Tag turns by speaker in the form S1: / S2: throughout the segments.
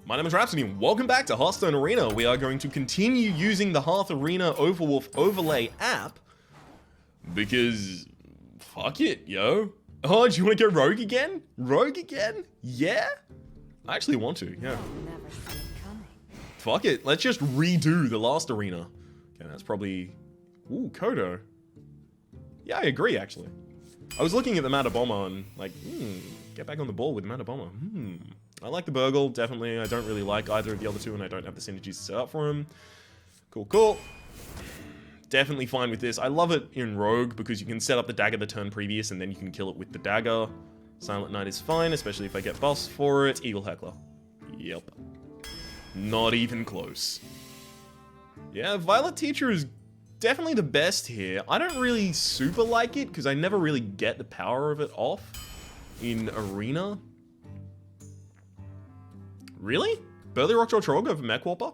S1: My name is Rhapsody and welcome back to Hearthstone Arena. We are going to continue using the Hearth Arena Overwolf Overlay app because fuck it, yo. Oh, do you want to go rogue again? Rogue again? Yeah? I actually want to, yeah. Fuck it, let's just redo the last arena. Okay, that's probably... Ooh, Kodo. Yeah, I agree, actually. I was looking at the Mata Bomber and like, get back on the ball with Mata Bomber. I like the Burgle, definitely. I don't really like either of the other two and I don't have the synergies to set up for him. Cool, cool. Definitely fine with this. I love it in Rogue because you can set up the dagger the turn previous and then you can kill it with the dagger. Silent Knight is fine, especially if I get buffs for it. Eagle Heckler. Yep. Not even close. Yeah, Violet Teacher is definitely the best here. I don't really super like it because I never really get the power of it off in Arena. Really? Burly Rockjaw Troll over Mech Warper?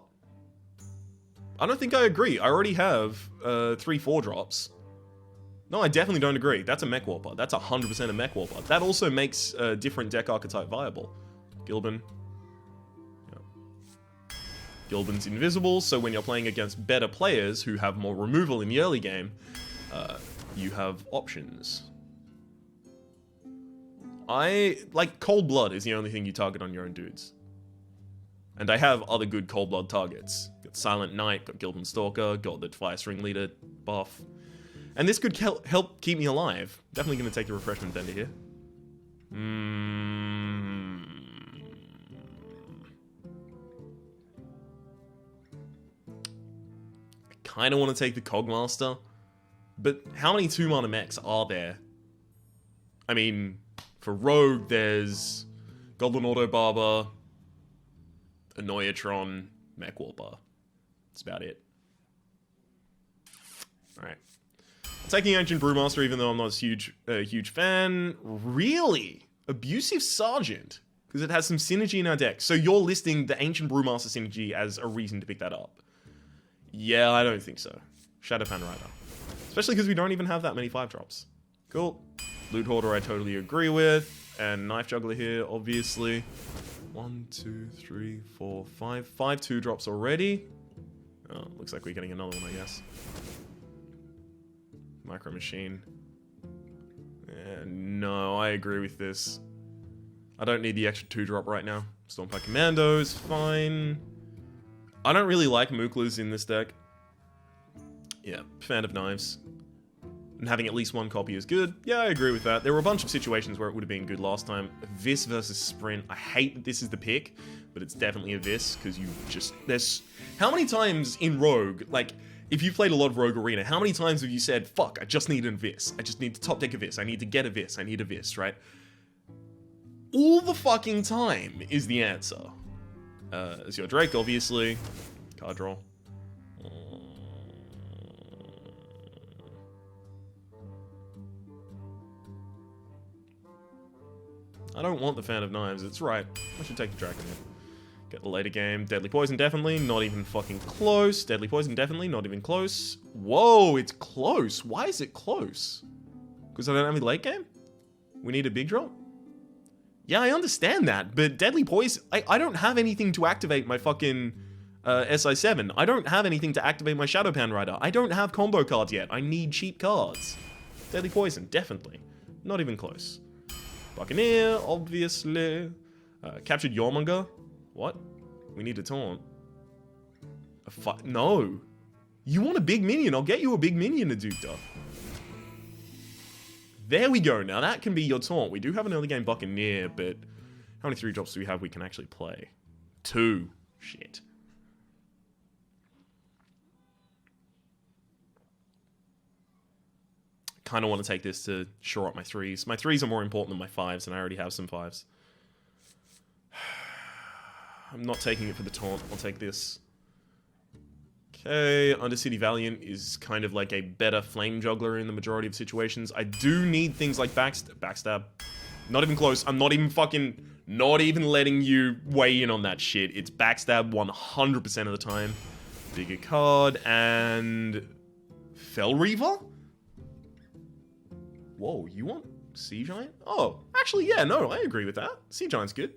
S1: I don't think I agree. I already have 3/4 drops. No, I definitely don't agree. That's a Mech Warper. That's 100% a Mech Warper. That also makes a different deck archetype viable. Gilbin. Gilbin's invisible, so when you're playing against better players who have more removal in the early game, you have options. Like, Cold Blood is the only thing you target on your own dudes. And I have other good Cold Blood targets. Got Silent Knight, got Gilbin Stalker, got the Defiance Ringleader buff. And this could help keep me alive. Definitely going to take the Refreshment Bender here. Kind of want to take the Cogmaster, but how many 2-mana mechs are there? I mean, for Rogue, there's Goblin Auto Barber, Annoyatron, Mech Warper. That's about it. Alright. I'm taking Ancient Brewmaster, even though I'm not a huge fan. Really? Abusive Sergeant? Because it has some synergy in our deck. So you're listing the Ancient Brewmaster synergy as a reason to pick that up. Yeah, I don't think so. Shadowpan Rider. Especially because we don't even have that many 5-drops. Cool. Loot Hoarder I totally agree with. And Knife Juggler here, obviously. 1, 2, 3, 4, 5. 5 2-drops already. Oh, looks like we're getting another one, I guess. Micro Machine. No, I agree with this. I don't need the extra 2-drop right now. Stormfire Commando is fine. I don't really like Mooklas in this deck. Yeah, fan of Knives. And having at least one copy is good. Yeah, I agree with that. There were a bunch of situations where it would have been good last time. Vis versus Sprint. I hate that this is the pick, but it's definitely a Vis, because you just... There's... How many times in Rogue, like, if you've played a lot of Rogue Arena, how many times have you said, fuck, I just need a Vis. I just need to top deck a Vis. I need to get a Vis. I need a Vis, right? All the fucking time is the answer. It's your Drake, obviously. Card draw. I don't want the Fan of Knives, it's right. I should take the Dragon here. Get the later game. Deadly Poison, definitely. Not even fucking close. Deadly Poison, definitely. Not even close. Whoa, it's close. Why is it close? Because I don't have any late game? We need a big drop? Yeah, I understand that, but Deadly Poison... I don't have anything to activate my fucking SI7. I don't have anything to activate my Shadowpan Rider. I don't have combo cards yet. I need cheap cards. Deadly Poison, definitely. Not even close. Buccaneer, obviously. Captured Yormonger. What? We need a taunt. No. You want a big minion? I'll get you a big minion, Adukta. There we go. Now that can be your taunt. We do have an early game Buccaneer, but how many 3-drops do we have we can actually play? 2. Shit. Kind of want to take this to shore up my 3s. My 3s are more important than my 5s, and I already have some 5s. I'm not taking it for the taunt. I'll take this. Okay, Undercity Valiant is kind of like a better flame juggler in the majority of situations. I do need things like backstab. Not even close. I'm not even letting you weigh in on that shit. It's backstab 100% of the time. Bigger card, and... Fel Reaver? Whoa, you want Sea Giant? Oh, actually, yeah, no, I agree with that. Sea Giant's good.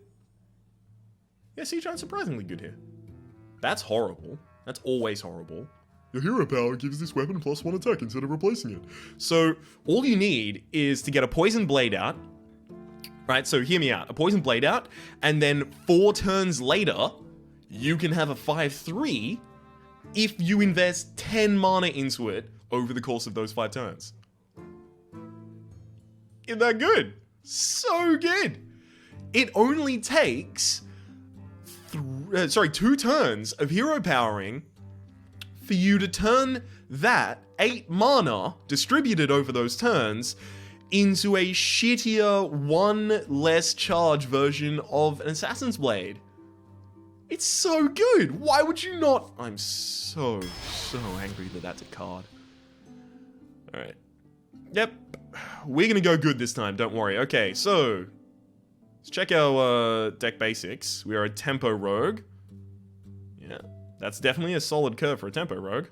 S1: Yeah, Siege Giant's surprisingly good here. That's horrible. That's always horrible. Your hero power gives this weapon +1 attack instead of replacing it. So, all you need is to get a poison blade out. Right, so hear me out. A poison blade out, and then 4 turns later, you can have a 5/3 if you invest 10 mana into it over the course of those 5 turns. Isn't that good? So good. It only takes 2 turns of hero powering for you to turn that 8 mana distributed over those turns into a shittier 1 less charge version of an Assassin's Blade. It's so good. Why would you not? I'm so angry that that's a card. All right. Yep. We're gonna go good this time. Don't worry. Okay, so let's check our deck basics. We are a tempo rogue. Yeah, that's definitely a solid curve for a tempo rogue.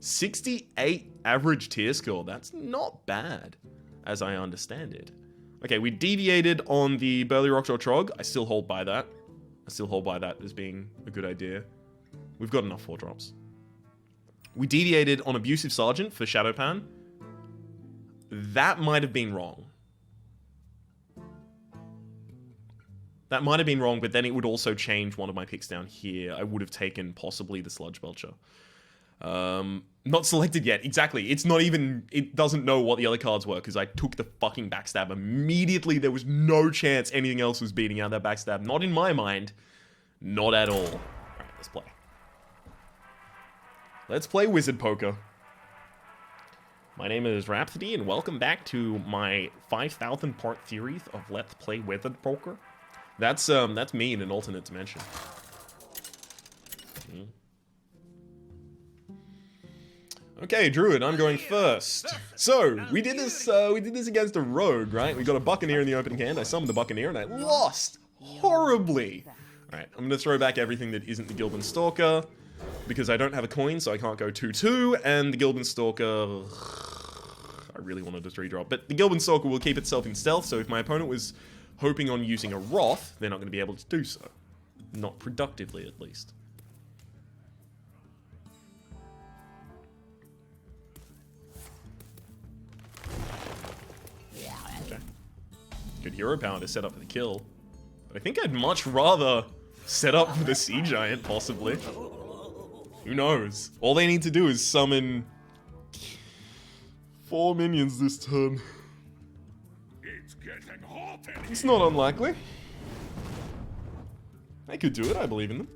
S1: 68 average tier score. That's not bad, as I understand it. Okay, we deviated on the Burly Rockjaw Trog. I still hold by that. I still hold by that as being a good idea. We've got enough 4-drops. We deviated on Abusive Sergeant for Shadowpan. That might have been wrong. That might have been wrong, but then it would also change one of my picks down here. I would have taken possibly the Sludge Belcher. Not selected yet. Exactly. It's not even... It doesn't know what the other cards were, because I took the fucking Backstab immediately. There was no chance anything else was beating out that Backstab. Not in my mind. Not at all. Alright, let's play. Let's play Wizard Poker. My name is Rhapsody, and welcome back to my 5,000 part series of Let's Play Wizard Poker. That's me in an alternate dimension. Okay, Druid, I'm going first. So, we did this against a rogue, right? We got a Buccaneer in the opening hand. I summoned the Buccaneer, and I lost horribly. Alright, I'm gonna throw back everything that isn't the Gilban Stalker, because I don't have a coin, so I can't go 2/2, and the Gilban Stalker... I really wanted a 3-drop, but the Gilban Stalker will keep itself in stealth, so if my opponent was hoping on using a Wrath, they're not going to be able to do so. Not productively, at least. Okay. Good hero power to set up for the kill. But I think I'd much rather set up for the Sea Giant, possibly. Who knows? All they need to do is summon 4 minions this turn. It's not unlikely. They could do it, I believe in them.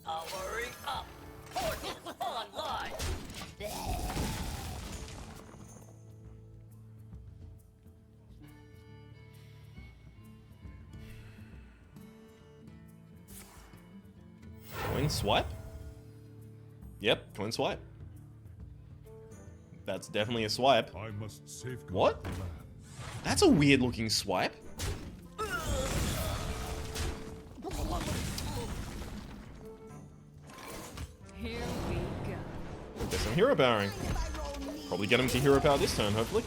S2: Powering up. Forces online.
S1: Coin swipe? Yep, coin swipe. That's definitely a swipe.
S3: I must safeguard
S1: What?
S3: the land.
S1: That's a weird looking swipe.
S4: Here we go.
S1: Get some hero powering. Probably get him to hero power this turn, hopefully.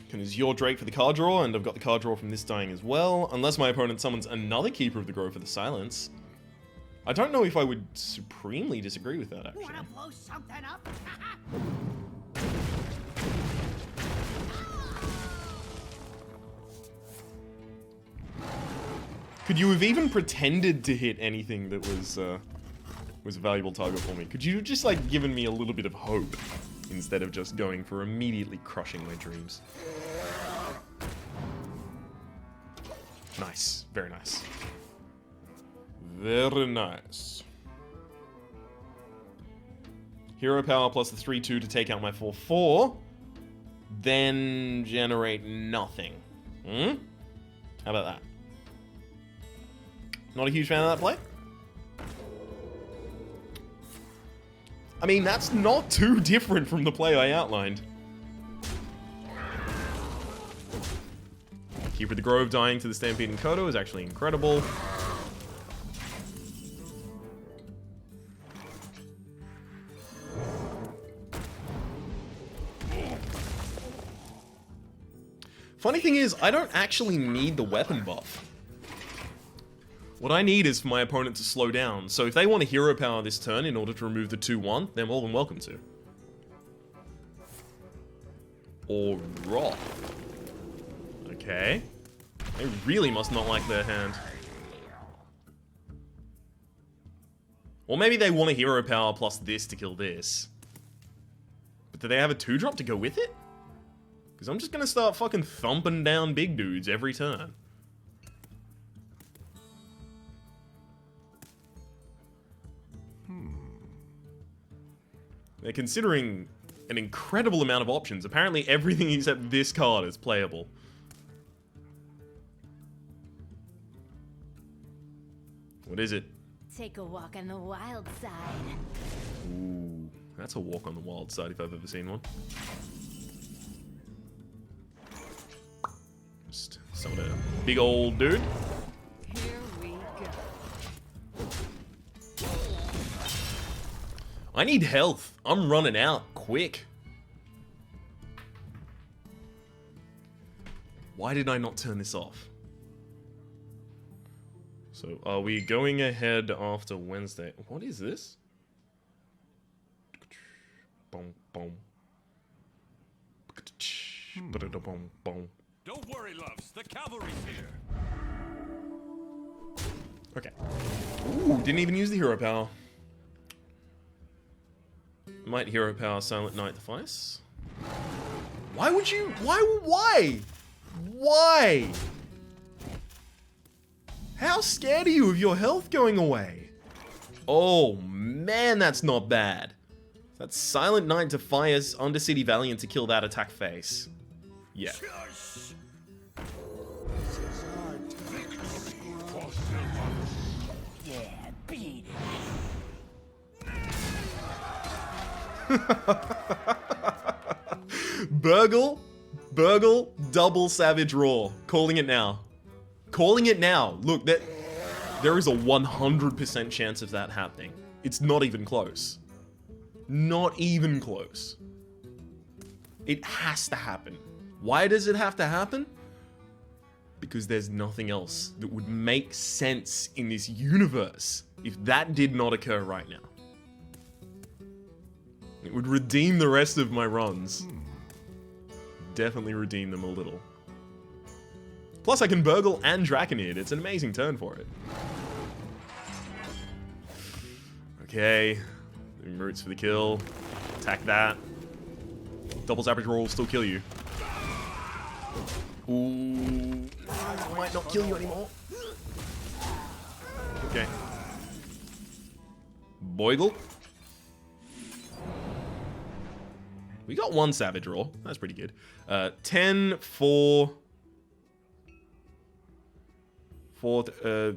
S1: Can use your Drake for the card draw, and I've got the card draw from this dying as well. Unless my opponent summons another Keeper of the Grove for the silence. I don't know if I would supremely disagree with that, actually.
S2: Wanna blow something up?
S1: Could you have even pretended to hit anything that was a valuable target for me? Could you have just, like, given me a little bit of hope instead of just going for immediately crushing my dreams? Nice. Very nice. Very nice. Hero power plus the 3/2 to take out my 4/4. Then generate nothing. Hmm? How about that? Not a huge fan of that play? I mean, that's not too different from the play I outlined. Keeper of the Grove dying to the Stampeding Kodo is actually incredible. Funny thing is, I don't actually need the weapon buff. What I need is for my opponent to slow down. So if they want to hero power this turn in order to remove the 2-1, they're more than welcome to. Or Wrath. Okay. They really must not like their hand. Or maybe they want a hero power plus this to kill this. But do they have a 2-drop to go with it? Because I'm just going to start fucking thumping down big dudes every turn. They're considering an incredible amount of options. Apparently everything except this card is playable. What is it?
S4: Take a walk on the wild side.
S1: Ooh, that's a walk on the wild side if I've ever seen one. Just summon a big old dude.
S4: Here we go.
S1: I need health. I'm running out quick. Why did I not turn this off? So, are we going ahead after Wednesday? What is this? Boom, boom. Boom, boom.
S3: Don't worry, loves. The cavalry's here.
S1: Okay. Ooh, didn't even use the hero power. Might hero power Silent Night Defiance. Why would you? Why? Why? How scared are you of your health going away? Oh man, that's not bad. That's Silent Night Defiance Undercity Valiant to kill that attack face. Yeah.
S2: Yeah, beat
S1: Burgle, double Savage Roar. Calling it now. Calling it now. Look, there is a 100% chance of that happening. It's not even close. Not even close. It has to happen. Why does it have to happen? Because there's nothing else that would make sense in this universe if that did not occur right now. It would redeem the rest of my runs. Definitely redeem them a little. Plus I can Burgle and Draconid. It's an amazing turn for it. Okay. Roots for the kill. Attack that. Double Savage Roar will still kill you. Ooh. Might not kill you anymore. Okay. Boigle. We got one Savage Roar. That's pretty good. 10 for... God,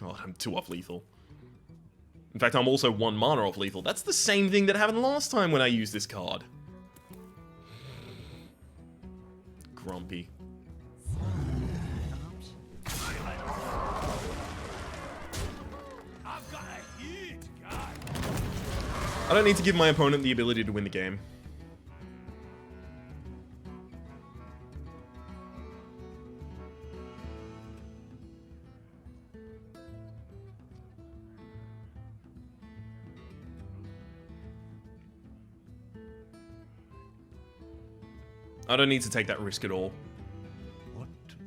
S1: I'm 2 off lethal. In fact, I'm also 1 mana off lethal. That's the same thing that happened last time when I used this card. Grumpy. I don't need to give my opponent the ability to win the game. I don't need to take that risk at all.
S3: What to do?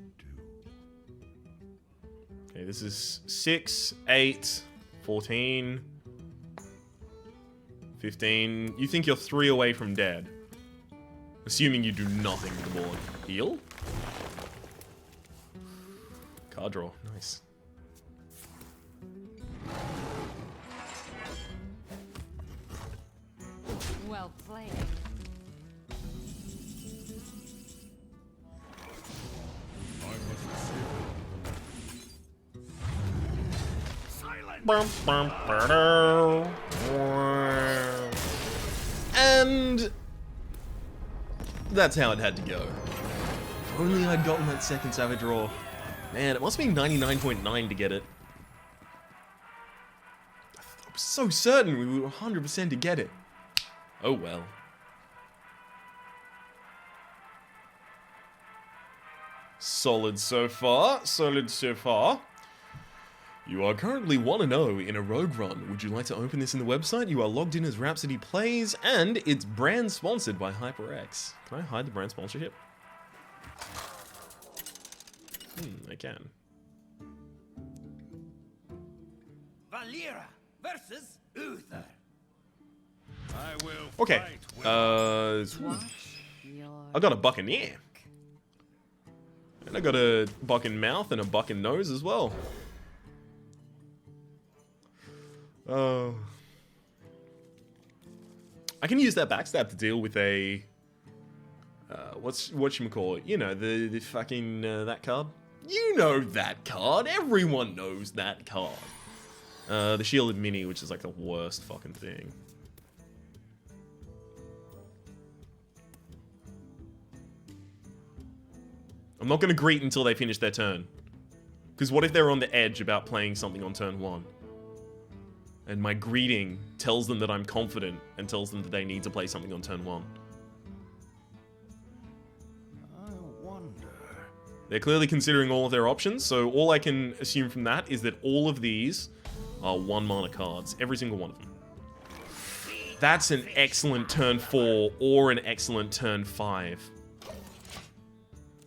S1: Okay, this is 6, 8, 14, 15. You think you're 3 away from dead. Assuming you do nothing with the board. Heal? Card draw. Nice.
S4: Well played. And that's how it had to go. If only I'd gotten that second Savage Roar. Man, it must be 99.9 to get it. I was so certain we were 100% to get it. Oh well.
S1: Solid so far. Solid so far. You are currently 1-0 in a rogue run. Would you like to open this in the website? You are logged in as Rhapsody Plays, and it's brand sponsored by HyperX. Can I hide the brand sponsorship? I can.
S2: Valeera versus Uther.
S3: I will
S1: Okay.
S3: fight with
S1: I got a Buccaneer. And I got a bucking mouth and a bucking nose as well. I can use that backstab to deal with a whatchamacallit? You know, the fucking that card? You know that card. Everyone knows that card. The Shielded Mini, which is like the worst fucking thing. I'm not gonna greet until they finish their turn. Because what if they're on the edge about playing something on turn 1? And my greeting tells them that I'm confident and tells them that they need to play something on turn 1.
S3: I wonder.
S1: They're clearly considering all of their options, so all I can assume from that is that all of these are 1 mana cards. Every single one of them. That's an excellent turn 4 or an excellent turn 5.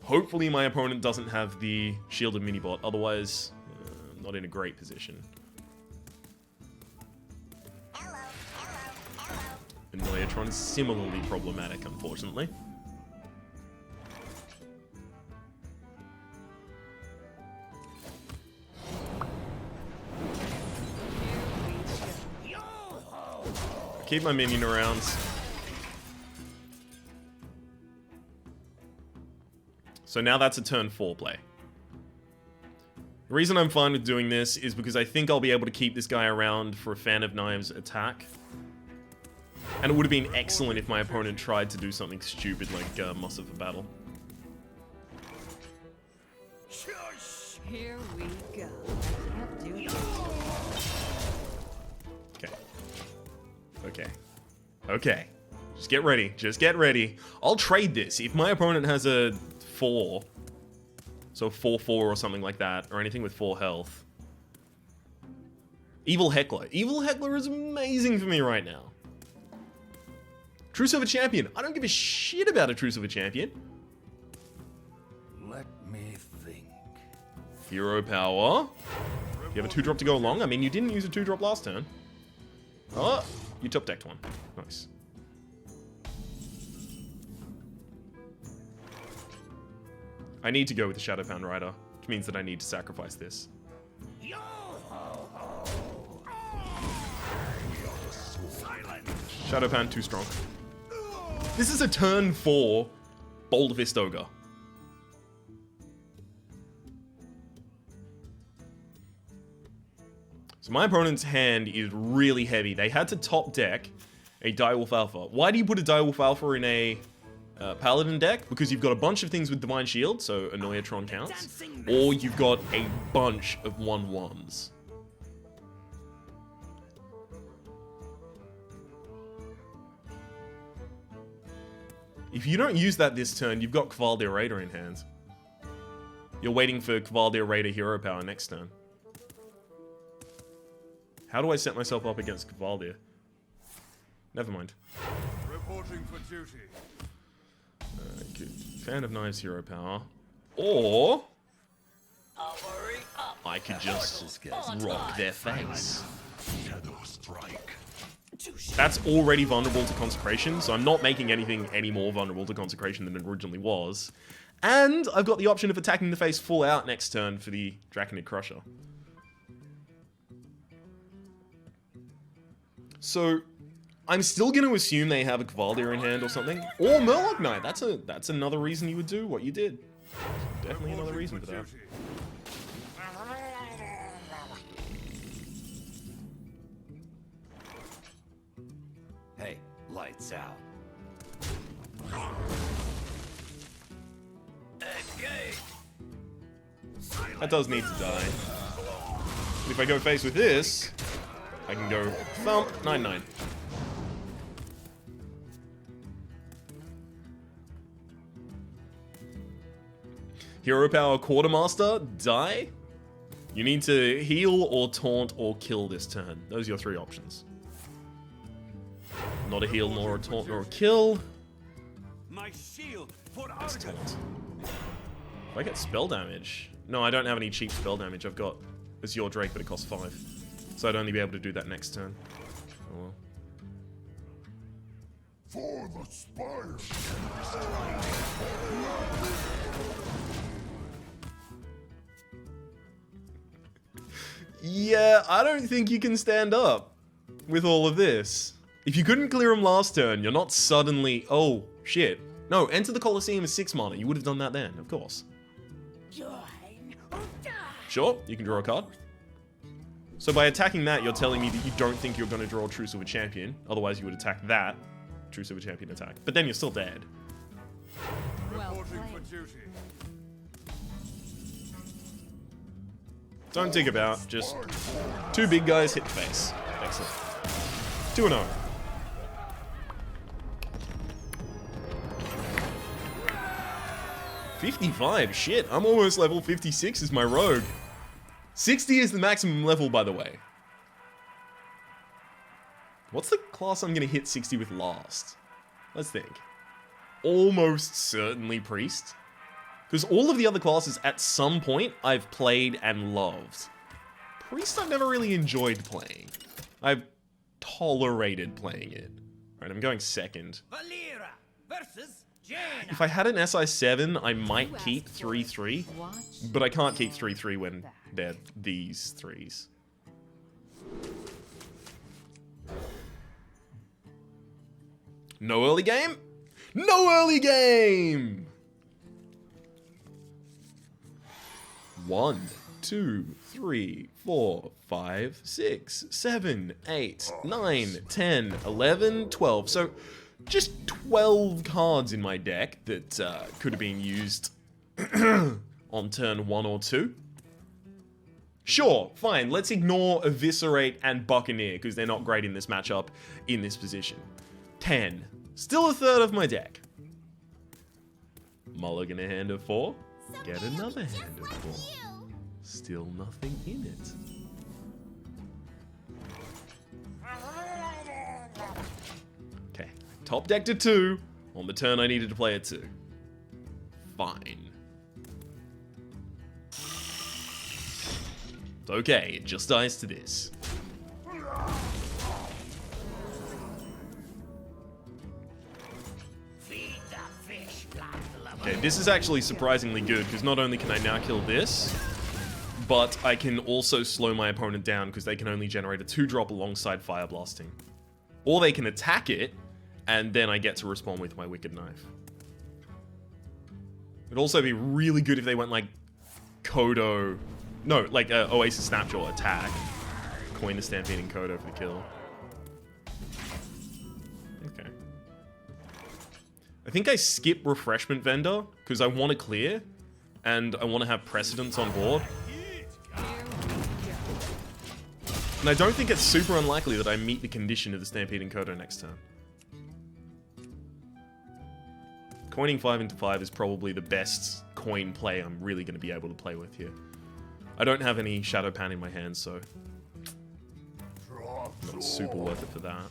S1: Hopefully my opponent doesn't have the Shielded Minibot, otherwise I'm not in a great position. Annoyatron is similarly problematic, unfortunately. Keep my minion around. So now that's a turn 4 play. The reason I'm fine with doing this is because I think I'll be able to keep this guy around for a Fan of Knives attack. And it would have been excellent if my opponent tried to do something stupid like Muster for Battle.
S5: Here we go. Can't do it.
S1: Okay. Okay. Okay. Just get ready. Just get ready. I'll trade this. If my opponent has a 4, so 4/4 or something like that, or anything with 4 health. Evil Heckler. Evil Heckler is amazing for me right now. Truce of a Champion. I don't give a shit about a Truce of a Champion.
S3: Let me think.
S1: Hero Power. You have a 2-drop to go along. I mean, you didn't use a 2-drop last turn. Oh, you top decked one. Nice. I need to go with the Shadowpound Rider, which means that I need to sacrifice this. Shadowpound too strong. This is a turn 4 Boulder Fist Ogre. So my opponent's hand is really heavy. They had to top deck a Direwolf Alpha. Why do you put a Direwolf Alpha in a Paladin deck? Because you've got a bunch of things with Divine Shield, so Annoyatron counts. Or you've got a bunch of 1/1s. If you don't use that this turn, you've got Kvaldir Raider in hand. You're waiting for Kvaldir Raider Hero Power next turn. How do I set myself up against Kvaldir? Never mind.
S3: Reporting for duty.
S1: Good. Fan of Knives Hero Power. Or
S2: Hurry up.
S1: I could just rock their face.
S3: Shadow strike.
S1: That's already vulnerable to Consecration, so I'm not making anything any more vulnerable to Consecration than it originally was. And I've got the option of attacking the face full out next turn for the Draconid Crusher. So I'm still going to assume they have a Kvaldir in hand or something. Or Murloc Knight. That's another reason you would do what you did. Definitely another reason for that.
S2: Hey, lights out.
S1: That does need to die. But if I go face with this, I can go thump 9/9. Hero Power Quartermaster, die. You need to heal or taunt or kill this turn. Those are your 3 options. Not a heal, nor a taunt, nor a kill.
S2: My shield for
S1: Let's
S2: Argus.
S1: taunt. If I get spell damage... No, I don't have any cheap spell damage. I've got Azure Drake, but it costs 5. So I'd only be able to do that next turn. Oh well.
S3: For the spire.
S1: Yeah, I don't think you can stand up with all of this. If you couldn't clear him last turn, you're not suddenly... Oh, shit. No, enter the Colosseum as 6 mana. You would have done that then, of course. Sure, you can draw a card. So by attacking that, you're telling me that you don't think you're going to draw True Silver Champion. Otherwise, you would attack that True Silver Champion attack. But then you're still dead.
S5: Well
S3: Reporting for
S5: played.
S3: duty.
S1: Don't dig about, just 2 big guys hit the face. Excellent. 2-0. $55, shit, I'm almost level 56 as my rogue. 60 is the maximum level, by the way. What's the class I'm gonna hit 60 with last? Let's think. Almost certainly Priest. Because all of the other classes, at some point, I've played and loved. Priest, I've never really enjoyed playing. I've tolerated playing it. Alright, I'm going second.
S2: Valeera versus Jaina.
S1: If I had an SI7, I might keep 3-3.
S5: Watch.
S1: But I can't keep 3-3 when they're these 3s. No early game? No early game! 1, 2, 3, 4, 5, 6, 7, 8, 9, 10, 11, 12. So just 12 cards in my deck that could have been used on turn 1 or 2. Sure, fine, let's ignore Eviscerate and Buccaneer because they're not great in this matchup in this position. 10. Still a third of my deck. Mulligan a hand of 4. Get another hand of 4. Still nothing in it. Okay, top deck to 2. On the turn I needed to play a 2. Fine. It's okay, it just dies to this.
S2: Feed the fish like the lover.
S1: Okay, this is actually surprisingly good, because not only can I now kill this, but I can also slow my opponent down, because they can only generate a 2-drop alongside Fire Blasting. Or they can attack it, and then I get to respond with my Wicked Knife. It'd also be really good if they went like Kodo... No, like Oasis Snapjaw attack. Coin the Stampeding Kodo for the kill. Okay. I think I skip Refreshment Vendor, because I want to clear, and I want to have precedence on board. And I don't think it's super unlikely that I meet the condition of the Stampeding Kodo next turn. Coining 5 into 5 is probably the best coin play I'm really going to be able to play with here. I don't have any Shadow Pan in my hand, so not super worth it for that.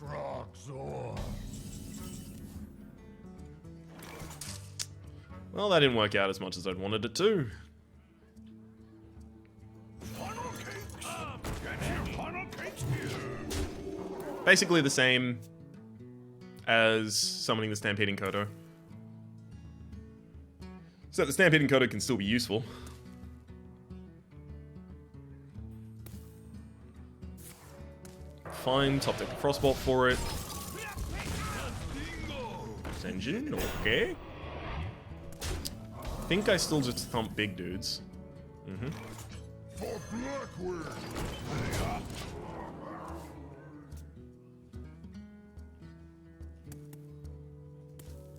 S1: Well, that didn't work out as much as I'd wanted it to. Basically the same as summoning the Stampeding Kodo. So the Stampeding Kodo can still be useful. Fine, top deck a Frostbolt for it. Engine, okay. I think I still just thump big dudes.
S3: For Blackwood.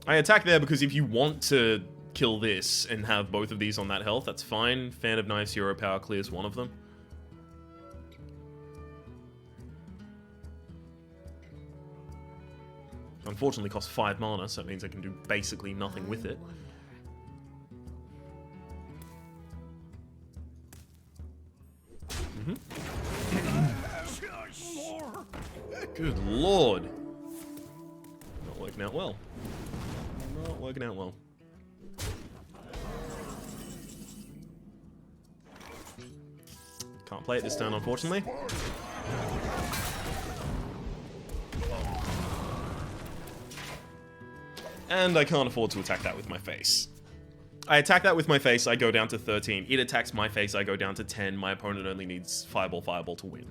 S1: I attack there because if you want to kill this and have both of these on that health, that's fine. Fan of Knives Hero Power clears one of them. Unfortunately costs 5 mana, so it means I can do basically nothing with it. lord. Not working out well. Not working out well. Can't play it this turn, unfortunately. And I can't afford to attack that with my face. I attack that with my face, I go down to 13. It attacks my face, I go down to 10. My opponent only needs Fireball to win.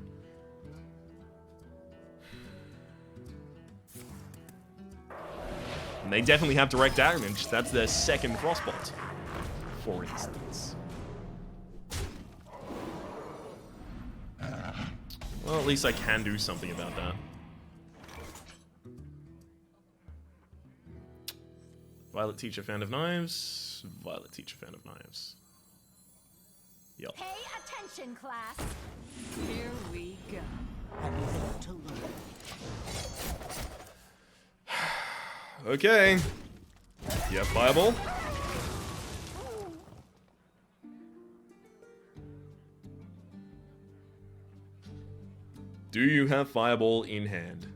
S1: And they definitely have direct damage. That's their second Frostbolt, for instance. Well, at least I can do something about that. Violet Teacher, fan of knives. Violet Teacher, fan of knives. Yup.
S5: Pay attention, class. Here we go.
S1: Okay. Yeah, Fireball. Do you have Fireball in hand?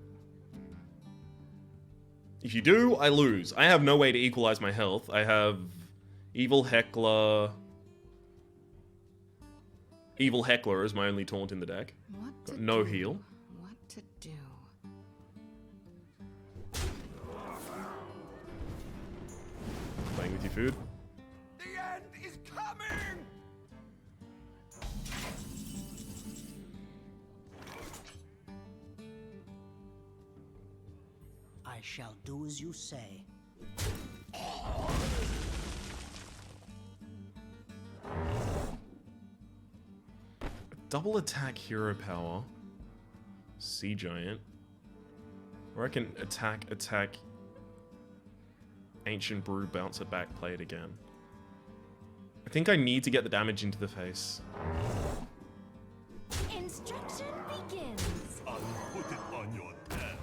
S1: If you do, I lose. I have no way to equalize my health. I have Evil Heckler. Evil Heckler is my only taunt in the deck.
S5: What to
S1: Got no
S5: do?
S1: heal.
S5: What to do?
S1: Playing with your food.
S2: The end is coming!
S6: I shall do as you say.
S1: Double attack hero power. Sea Giant. Or I can attack, Ancient Brew, bounce it back, play it again. I think I need to get the damage into the face.
S5: Instruction begins.
S3: I'll put it on your tab.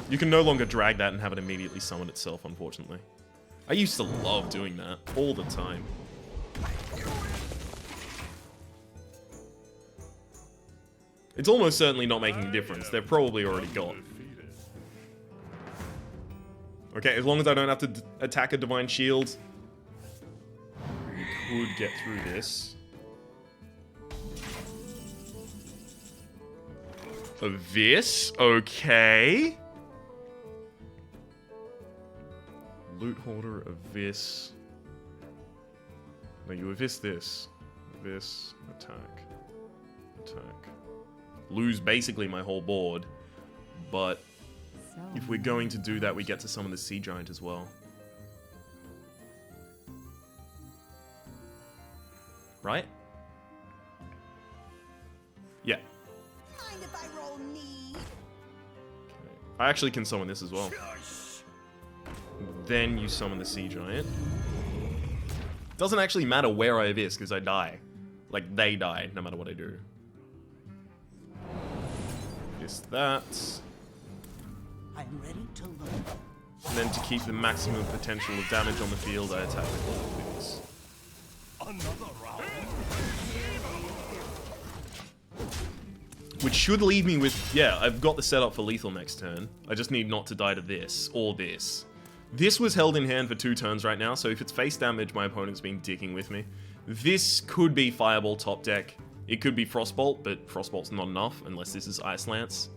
S1: You can no longer drag that and have it immediately summon itself, unfortunately. I used to love doing that all the time. It's almost certainly not making a difference. They've probably already got. Okay, as long as I don't have to attack a Divine Shield, we could get through this. This? Okay. Loot Holder, Abyss. No, you Abyss this. Abyss, attack. Attack. Lose basically my whole board, but
S5: So
S1: if we're going to do that, we get to summon the Sea Giant as well. Right? Yeah.
S6: Mind if I roll knee?
S1: Okay. I actually can summon this as well. Then you summon the Sea Giant. Doesn't actually matter where I Abyss, because I die. Like, they die, no matter what I do. Abyss that.
S6: I am ready to learn.
S1: And then to keep the maximum potential of damage on the field, I attack with all of these.
S3: Another round.
S1: Which should leave me with, yeah, I've got the setup for lethal next turn. I just need not to die to this, or this. This was held in hand for 2 turns right now, so if it's face damage, my opponent's been dicking with me. This could be Fireball top deck. It could be Frostbolt, but Frostbolt's not enough, unless this is Ice Lance.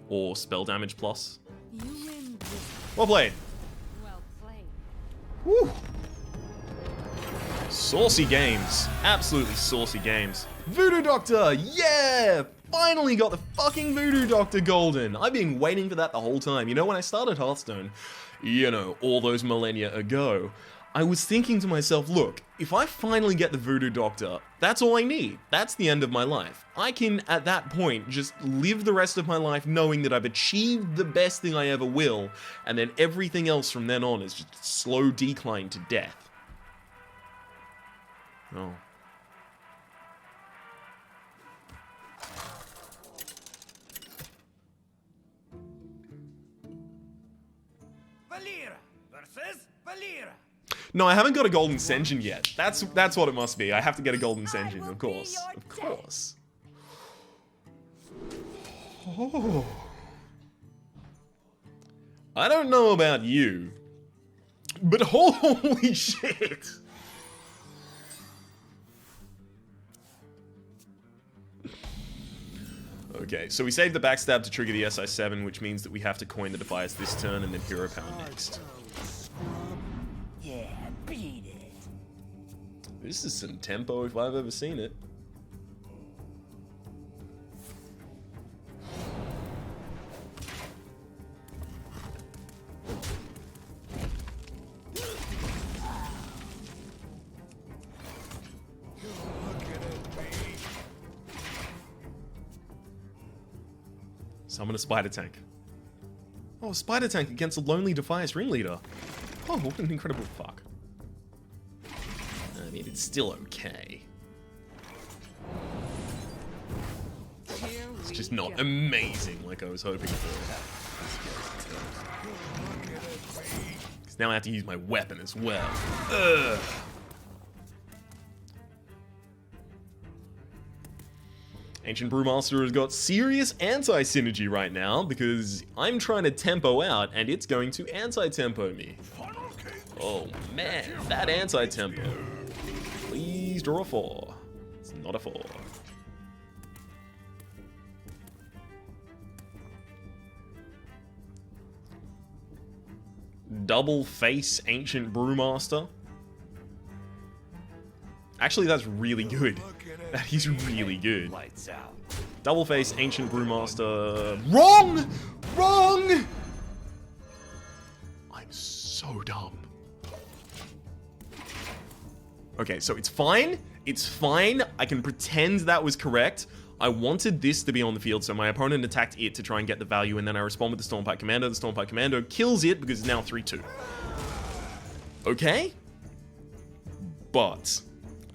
S1: Or Spell Damage Plus.
S5: you win this.
S1: Well played.
S5: Well played.
S1: Woo! Saucy games. Absolutely saucy games. Voodoo Doctor! Yeah! Finally got the fucking Voodoo Doctor golden! I've been waiting for that the whole time. You know, when I started Hearthstone, you know, all those millennia ago, I was thinking to myself, look, if I finally get the Voodoo Doctor, that's all I need. That's the end of my life. I can, at that point, just live the rest of my life knowing that I've achieved the best thing I ever will, and then everything else from then on is just a slow decline to death. Oh.
S2: Valeera versus Valeera.
S1: No, I haven't got a Golden Senjin yet. That's what it must be. I have to get a Golden Senjin,
S5: will
S1: of course.
S5: be your
S1: Of course. Oh. I don't know about you, but holy shit. Okay, so we saved the backstab to trigger the SI7, which means that we have to coin the Defiance this turn and then Hero Power next.
S6: Yeah, beat it.
S1: This is some tempo if I've ever seen it. Summon a Spider Tank. Oh, a Spider Tank against a lonely Defiance ringleader. Oh, what an incredible fuck. I mean, it's still okay. It's just not amazing like I was hoping for. Because now I have to use my weapon as well. Ugh. Ancient Brewmaster has got serious anti-synergy right now because I'm trying to tempo out and it's going to anti-tempo me. Oh man, that anti-tempo. Please draw a 4. It's not a 4. Double face Ancient Brewmaster. Actually, that's really good. That is really good.
S2: Lights out.
S1: Double face Ancient Brewmaster. Wrong! Wrong! I'm so dumb. Okay, so it's fine. It's fine. I can pretend that was correct. I wanted this to be on the field, so my opponent attacked it to try and get the value, and then I respond with the Stormpike Commando. The Stormpike Commando kills it because it's now 3-2. Okay? But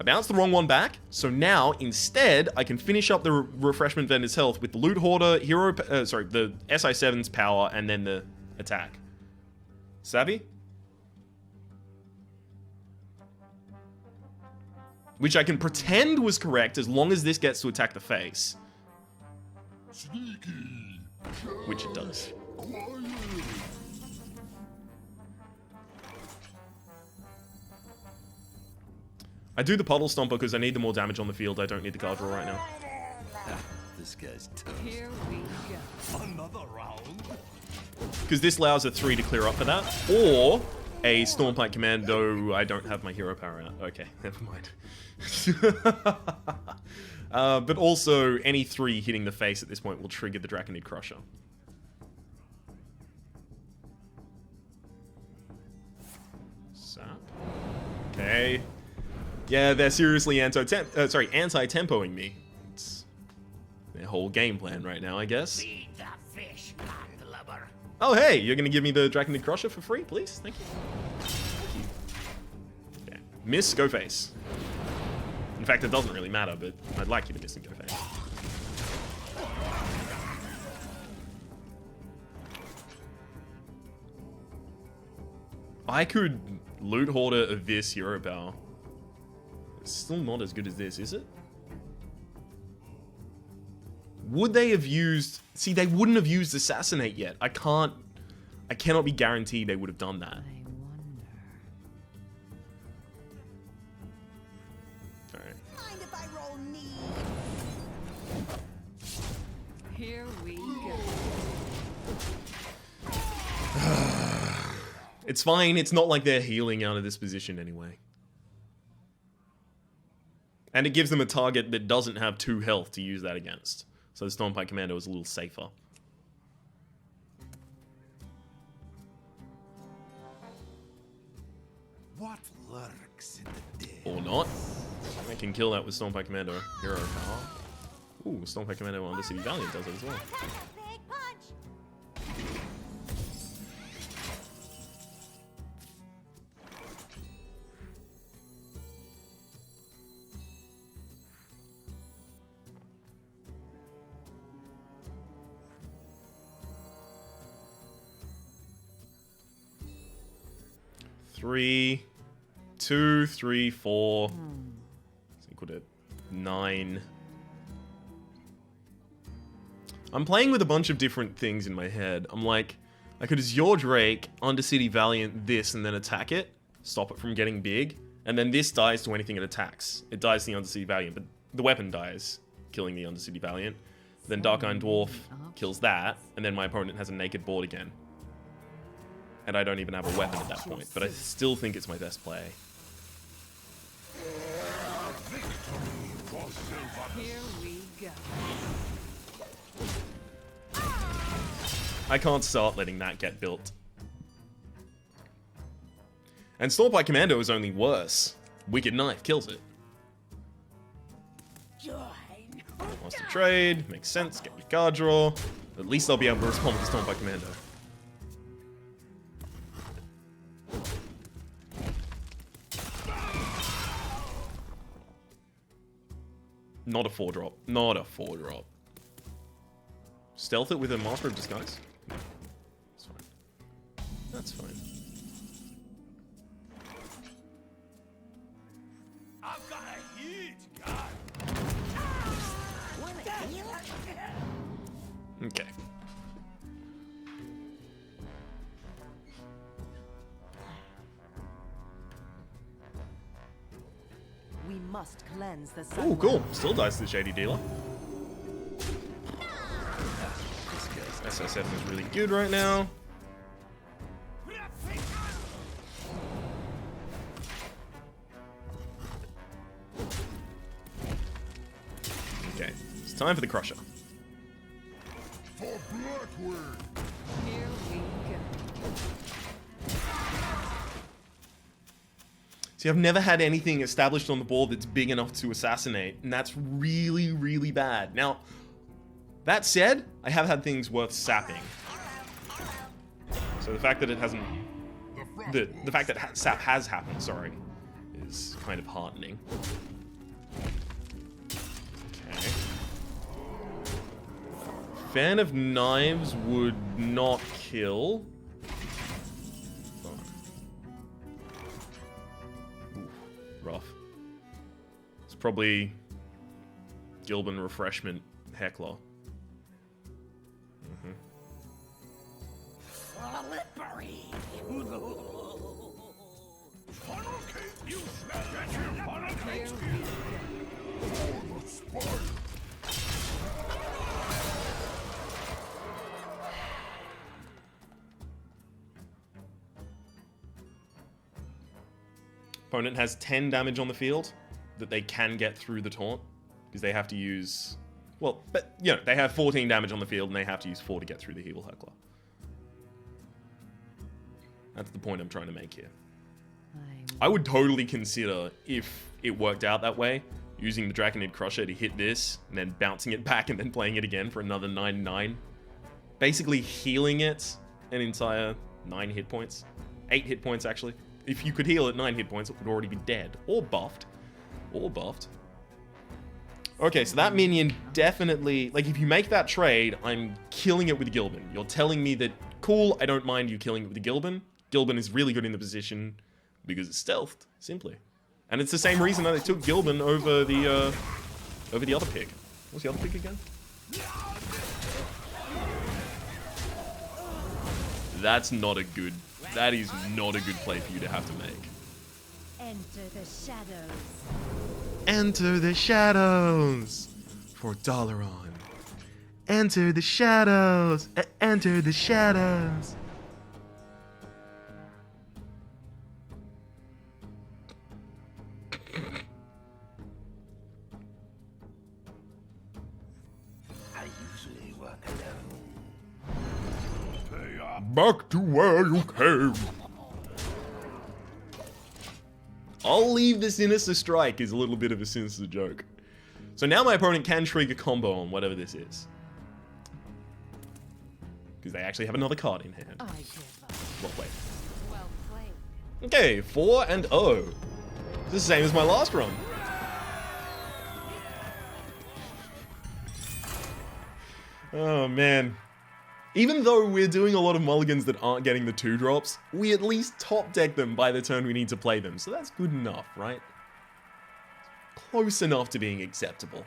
S1: I bounced the wrong one back, so now instead I can finish up the Refreshment Vendor's health with the Loot Hoarder, the SI7's power, and then the attack. Savvy? Which I can pretend was correct as long as this gets to attack the face. Which it does. I do the Puddle Stomper because I need the more damage on the field. I don't need the card draw right now.
S3: This guy's tough.
S5: Here we go.
S3: Another round.
S1: Because this allows a 3 to clear up for that. Or a Stormpike Commando. I don't have my hero power out. Okay, never mind. But also, any 3 hitting the face at this point will trigger the Draconid Crusher. Sap. Okay. Yeah, they're seriously anti-tempoing me. It's their whole game plan right now, I guess.
S2: Feed the fish, landlubber.
S1: Oh, hey, you're gonna give me the Draconid Crusher for free, please? Thank you. Okay. Miss, go face. In fact, it doesn't really matter, but I'd like you to miss and go face. I could Loot Hoarder of this Hero Power. It's still not as good as this, is it? Would they have used... See, they wouldn't have used Assassinate yet. I cannot be guaranteed they would have done that.
S5: I wonder.
S1: Alright.
S6: Mind if I roll knee?
S5: Here we go.
S1: It's fine. It's not like they're healing out of this position anyway. And it gives them a target that doesn't have 2 health to use that against. So the Stormpike Commando is a little safer.
S2: What lurks in the dim?
S1: Or not. I can kill that with Stormpike Commando hero power. Ooh, Stormpike Commando on the City Valiant does it as well.
S6: Big punch.
S1: Three, 2, 3, 4. It's equal to 9. I'm playing with a bunch of different things in my head. I'm like, I could Azure Drake, Undercity Valiant this, and then attack it. Stop it from getting big. And then this dies to anything it attacks. It dies to the Undercity Valiant, but the weapon dies, killing the Undercity Valiant. Then Dark Iron Dwarf kills that, and then my opponent has a naked board again. And I don't even have a weapon at that point, but I still think it's my best play.
S5: Here we go.
S1: I can't start letting that get built. And Stormlight Commando is only worse. Wicked Knife kills it. Wants to trade, makes sense, get your card draw. At least I'll be able to respond to Stormlight Commando. Not a 4-drop. Not a 4-drop. Stealth it with a Master of Disguise? No. That's fine. That's fine.
S2: I've got a huge gun.
S1: Okay.
S7: We must cleanse the
S1: Oh, cool. Still dies to the Shady Dealer. SO7 is really good right now. Okay, it's time for the Crusher.
S2: For Blackwood.
S5: Here we go.
S1: See, I've never had anything established on the board that's big enough to assassinate, and that's really, really bad. Now, that said, I have had things worth sapping. So the fact that it hasn't... The fact that sap has happened, sorry, is kind of heartening. Okay. Fan of Knives would not kill. Rough. It's probably Gilban Refreshment Heckler.
S2: Slippery. Funnel cake, you smell that your funnel cake. Oh, the spider.
S1: Opponent has 10 damage on the field that they can get through the taunt because they have to use... Well, but, you know, they have 14 damage on the field and they have to use 4 to get through the Heal Heckler. That's the point I'm trying to make here. I would totally consider, if it worked out that way, using the Draconid Crusher to hit this, and then bouncing it back and then playing it again for another 9/9. Basically healing it an entire 9 hit points. 8 hit points, actually. If you could heal at 9 hit points, it would already be dead. Or buffed. Or buffed. Okay, so that minion definitely... Like, if you make that trade, I'm killing it with Gilban. You're telling me that, cool, I don't mind you killing it with Gilban. Gilban is really good in the position because it's stealthed, simply. And it's the same reason that I took Gilban over the other pick. What's the other pick again? That's not a good... That is not a good play for you to have to make.
S6: Enter the shadows.
S1: Enter the shadows for Dalaran. Enter the shadows. Enter the shadows.
S2: I usually work alone.
S1: Back to where you came. I'll leave the Sinister Strike is a little bit of a sinister joke. So now my opponent can trigger combo on whatever this is. Because they actually have another card in hand.
S5: I give up.
S1: Well, wait.
S5: Well played.
S1: Okay, 4-0. This is the same as my last run. Oh, man. Even though we're doing a lot of mulligans that aren't getting the 2-drops, we at least top deck them by the turn we need to play them. So that's good enough, right? Close enough to being acceptable.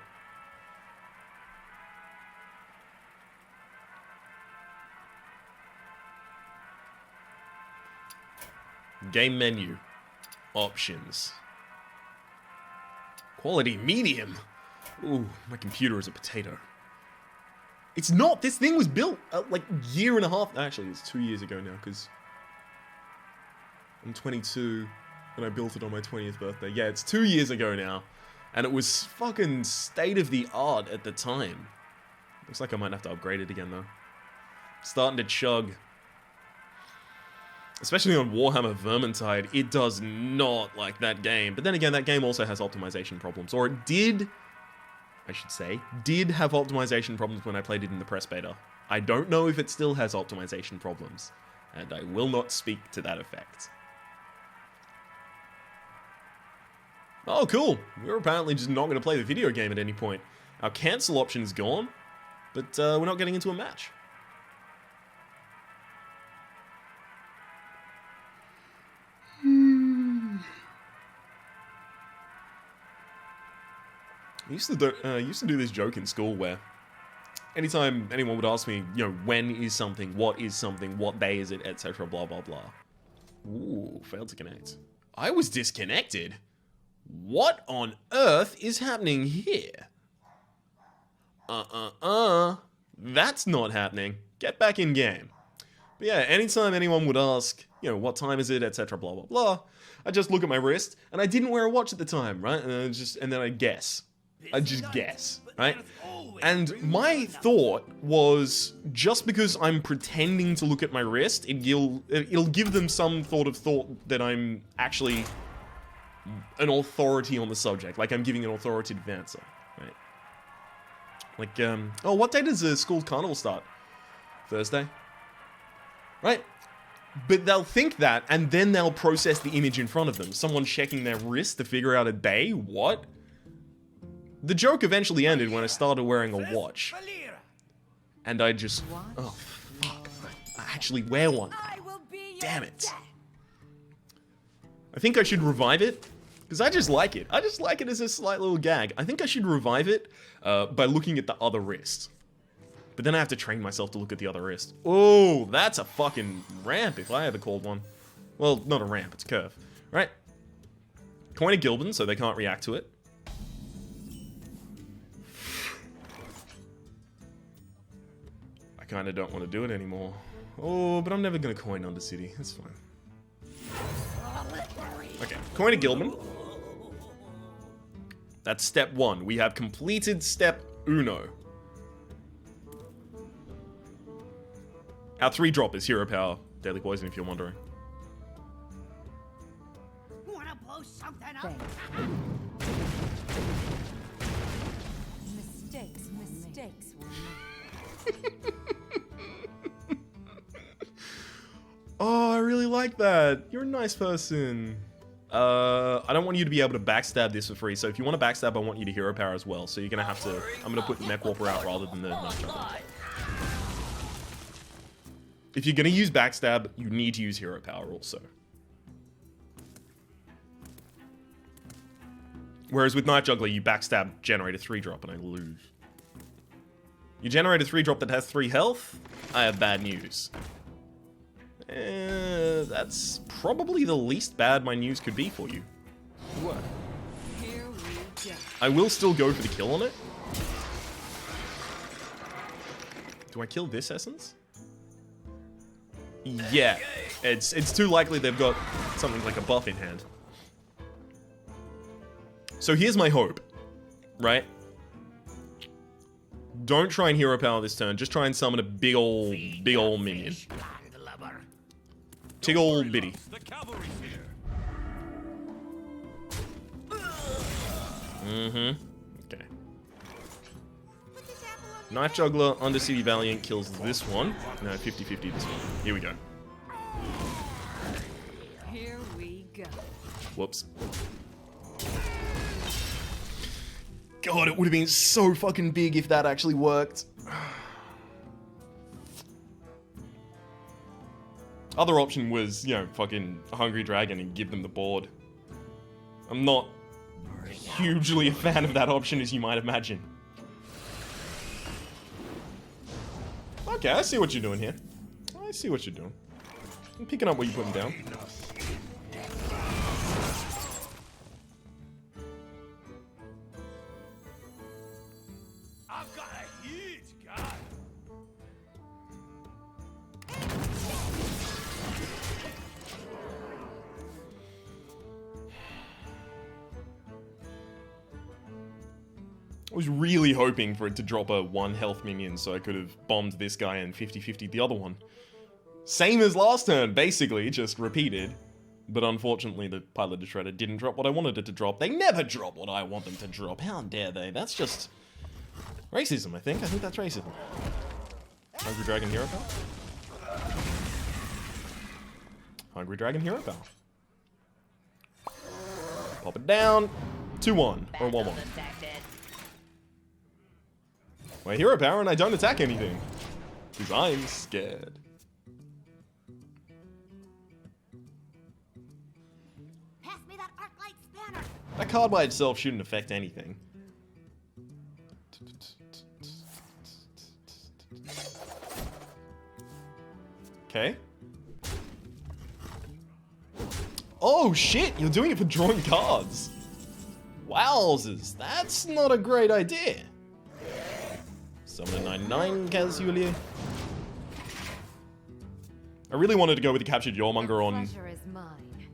S1: Game menu. Options. Quality medium. Ooh, my computer is a potato. It's not. This thing was built like a year and a half. Actually, it's 2 years ago now because I'm 22 and I built it on my 20th birthday. Yeah, it's 2 years ago now. And it was fucking state of the art at the time. Looks like I might have to upgrade it again though. Starting to chug. Especially on Warhammer Vermintide, it does not like that game. But then again, that game also has optimization problems. Or it did, I should say, did have optimization problems when I played it in the press beta. I don't know if it still has optimization problems. And I will not speak to that effect. Oh, cool. We're apparently just not going to play the video game at any point. Our cancel option is gone, but we're not getting into a match. I used to do this joke in school where anytime anyone would ask me, you know, when is something, what day is it, etc., blah, blah, blah. Ooh, failed to connect. I was disconnected? What on earth is happening here? That's not happening. Get back in game. But yeah, anytime anyone would ask, you know, what time is it, etc., blah, blah, blah, I just look at my wrist, and I didn't wear a watch at the time, right? And then I guess. I just guess, right? And my thought was, just because I'm pretending to look at my wrist, it'll give them some sort of thought that I'm actually an authority on the subject, like I'm giving an authoritative answer, right? Like, oh, what day does the school carnival start? Thursday? Right? But they'll think that, and then they'll process the image in front of them. Someone checking their wrist to figure out a day? What? The joke eventually ended when I started wearing a watch. And I just... Oh, fuck. I actually wear one. Damn it. I think I should revive it. Because I just like it. I just like it as a slight little gag. I think I should revive it by looking at the other wrist. But then I have to train myself to look at the other wrist. Oh, that's a fucking ramp if I ever called one. Well, not a ramp, it's a curve. Right? Coin of Gilban, so they can't react to it. I kind of don't want to do it anymore. Oh, but I'm never going to coin Undercity. That's fine. Okay, coin of Gilban. That's step 1. We have completed step uno. Our 3-drop is Hero Power, Daily Poison, if you're wondering.
S5: Wanna blow something up?
S6: Mistakes were made.
S1: Oh, I really like that. You're a nice person. I don't want you to be able to backstab this for free, so if you want to backstab, I want you to Hero Power as well. So you're going to have to... I'm going to put the Mech Warper out rather than the Knife Juggler. If you're going to use backstab, you need to use Hero Power also. Whereas with Knife Juggler, you backstab, generate a 3-drop, and I lose. You generate a 3-drop that has 3 health, I have bad news. That's probably the least bad my news could be for you. What?
S5: Here we go.
S1: I will still go for the kill on it. Do I kill this essence? Yeah, it's too likely they've got something like a buff in hand. So here's my hope, right? Don't try and Hero Power this turn. Just try and summon a big ol' minion. Big ol' bitty. Mm-hmm. Okay. Knife Juggler, Undercity Valiant kills this one. No, 50-50 this one. Here we go.
S5: Here we go.
S1: Whoops. God, it would have been so fucking big if that actually worked. Other option was, you know, fucking Hungry Dragon and give them the board. I'm not hugely a fan of that option, as you might imagine. Okay, I see what you're doing here. I see what you're doing. I'm picking up what you're putting down. I was really hoping for it to drop a 1 health minion so I could have bombed this guy and 50-50 the other one. Same as last turn, basically, just repeated. But unfortunately, the Pilot Shredder didn't drop what I wanted it to drop. They never drop what I want them to drop. How dare they? That's just racism, I think. I think that's racism. Hungry Dragon Hero Power? Hungry Dragon Hero Power. Pop it down. 2-1 or 1-1. My hero power and I don't attack anything. Because I'm scared.
S6: Pass me that arc light spanner.
S1: That card by itself shouldn't affect anything. Okay. Oh shit, you're doing it for drawing cards. Wowzers, that's not a great idea. Summon a 99 casually. I really wanted to go with the captured Yormonger on
S6: Pleasure is mine.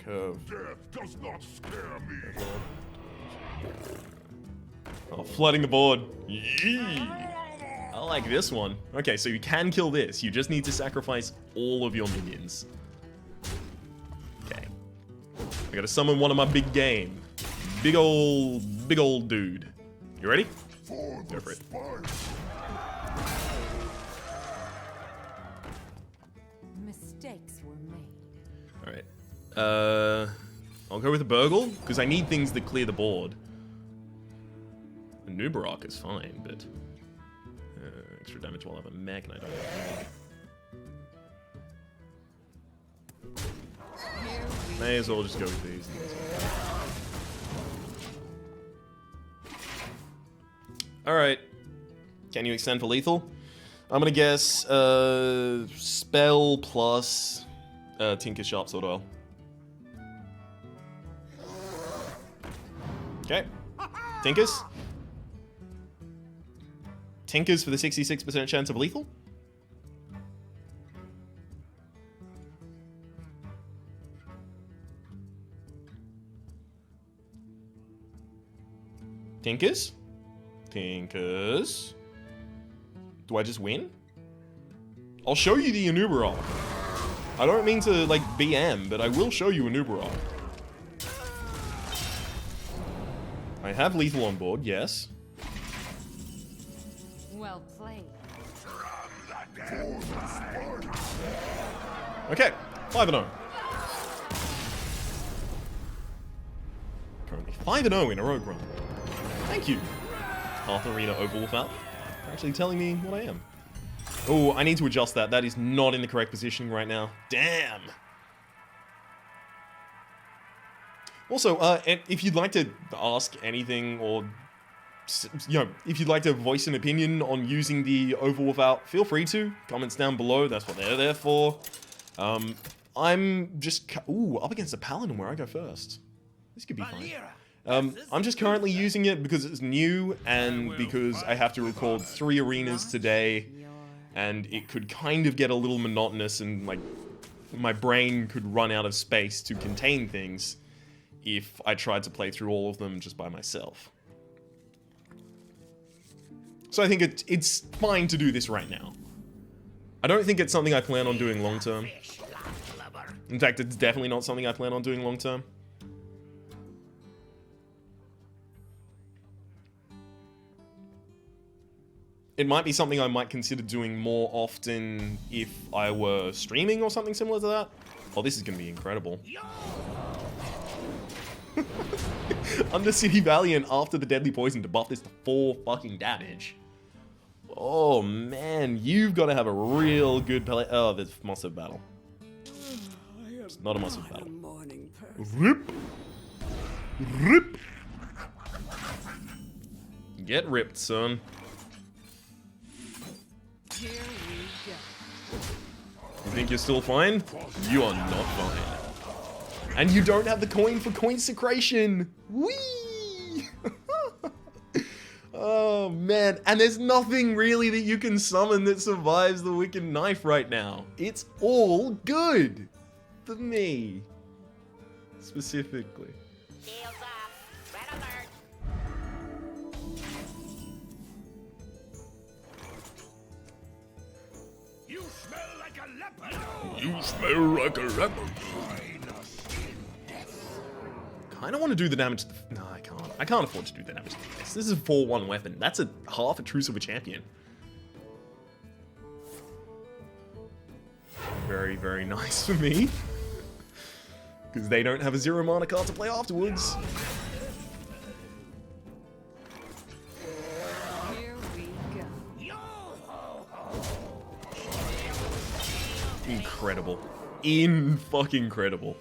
S1: curve.
S2: Death does not scare me.
S1: Oh, flooding the board. Yee. I like this one. Okay, so you can kill this. You just need to sacrifice all of your minions. Okay. I gotta summon one of my big game. Big old dude. You ready? Go for it.
S6: Mistakes were made.
S1: Alright. I'll go with a Burgle, because I need things that clear the board. A Nubarok is fine, but... extra damage while I have a mech and I don't have May as well just go with these. Alright. Can you extend for lethal? I'm gonna guess spell plus Tinker Sharp Sword Oil. Okay. Tinkers? Tinkers for the 66% chance of lethal? Tinkers? Tinkers? Do I just win? I'll show you the Anubarok. I don't mean to, like, BM, but I will show you Anubarok. I have lethal on board, yes.
S6: Well played.
S1: Okay, 5-0. Currently 5-0 in a rogue run. Thank you. Half Arena Oval Without actually telling me what I am. Oh, I need to adjust that. That is not in the correct positioning right now. Damn. Also, if you'd like to ask anything or, you know, if you'd like to voice an opinion on using the Oval Without, feel free to. Comments down below. That's what they're there for. I'm just... Ooh, up against a Paladin where I go first. This could be fun. I'm just currently using it because it's new and because I have to record 3 arenas today and it could kind of get a little monotonous and like my brain could run out of space to contain things if I tried to play through all of them just by myself. So I think it's fine to do this right now. I don't think it's something I plan on doing long term. In fact, it's definitely not something I plan on doing long term. It might be something I might consider doing more often if I were streaming or something similar to that. Oh, this is going to be incredible. Undercity Valiant after the Deadly Poison to buff this to 4 fucking damage. Oh man, you've got to have a real good pellet. Oh, there's Monster Battle. It's not a Monster Battle. Rip! Rip! Get ripped, son.
S6: Here we go.
S1: You think you're still fine? You are not fine. And you don't have the coin for coin secretion! Whee! Oh man, and there's nothing really that you can summon that survives the Wicked Knife right now. It's all good! For me. Specifically.
S2: a leopard.
S1: You smell like a leopard. Kind of want to do the damage. No, I can't. I can't afford to do the damage to this. This is a 4-1 weapon. That's a half a truce of a champion. Very, very nice for me. Because they don't have a 0 mana card to play afterwards.
S6: Here we go.
S1: Incredible. Fucking incredible.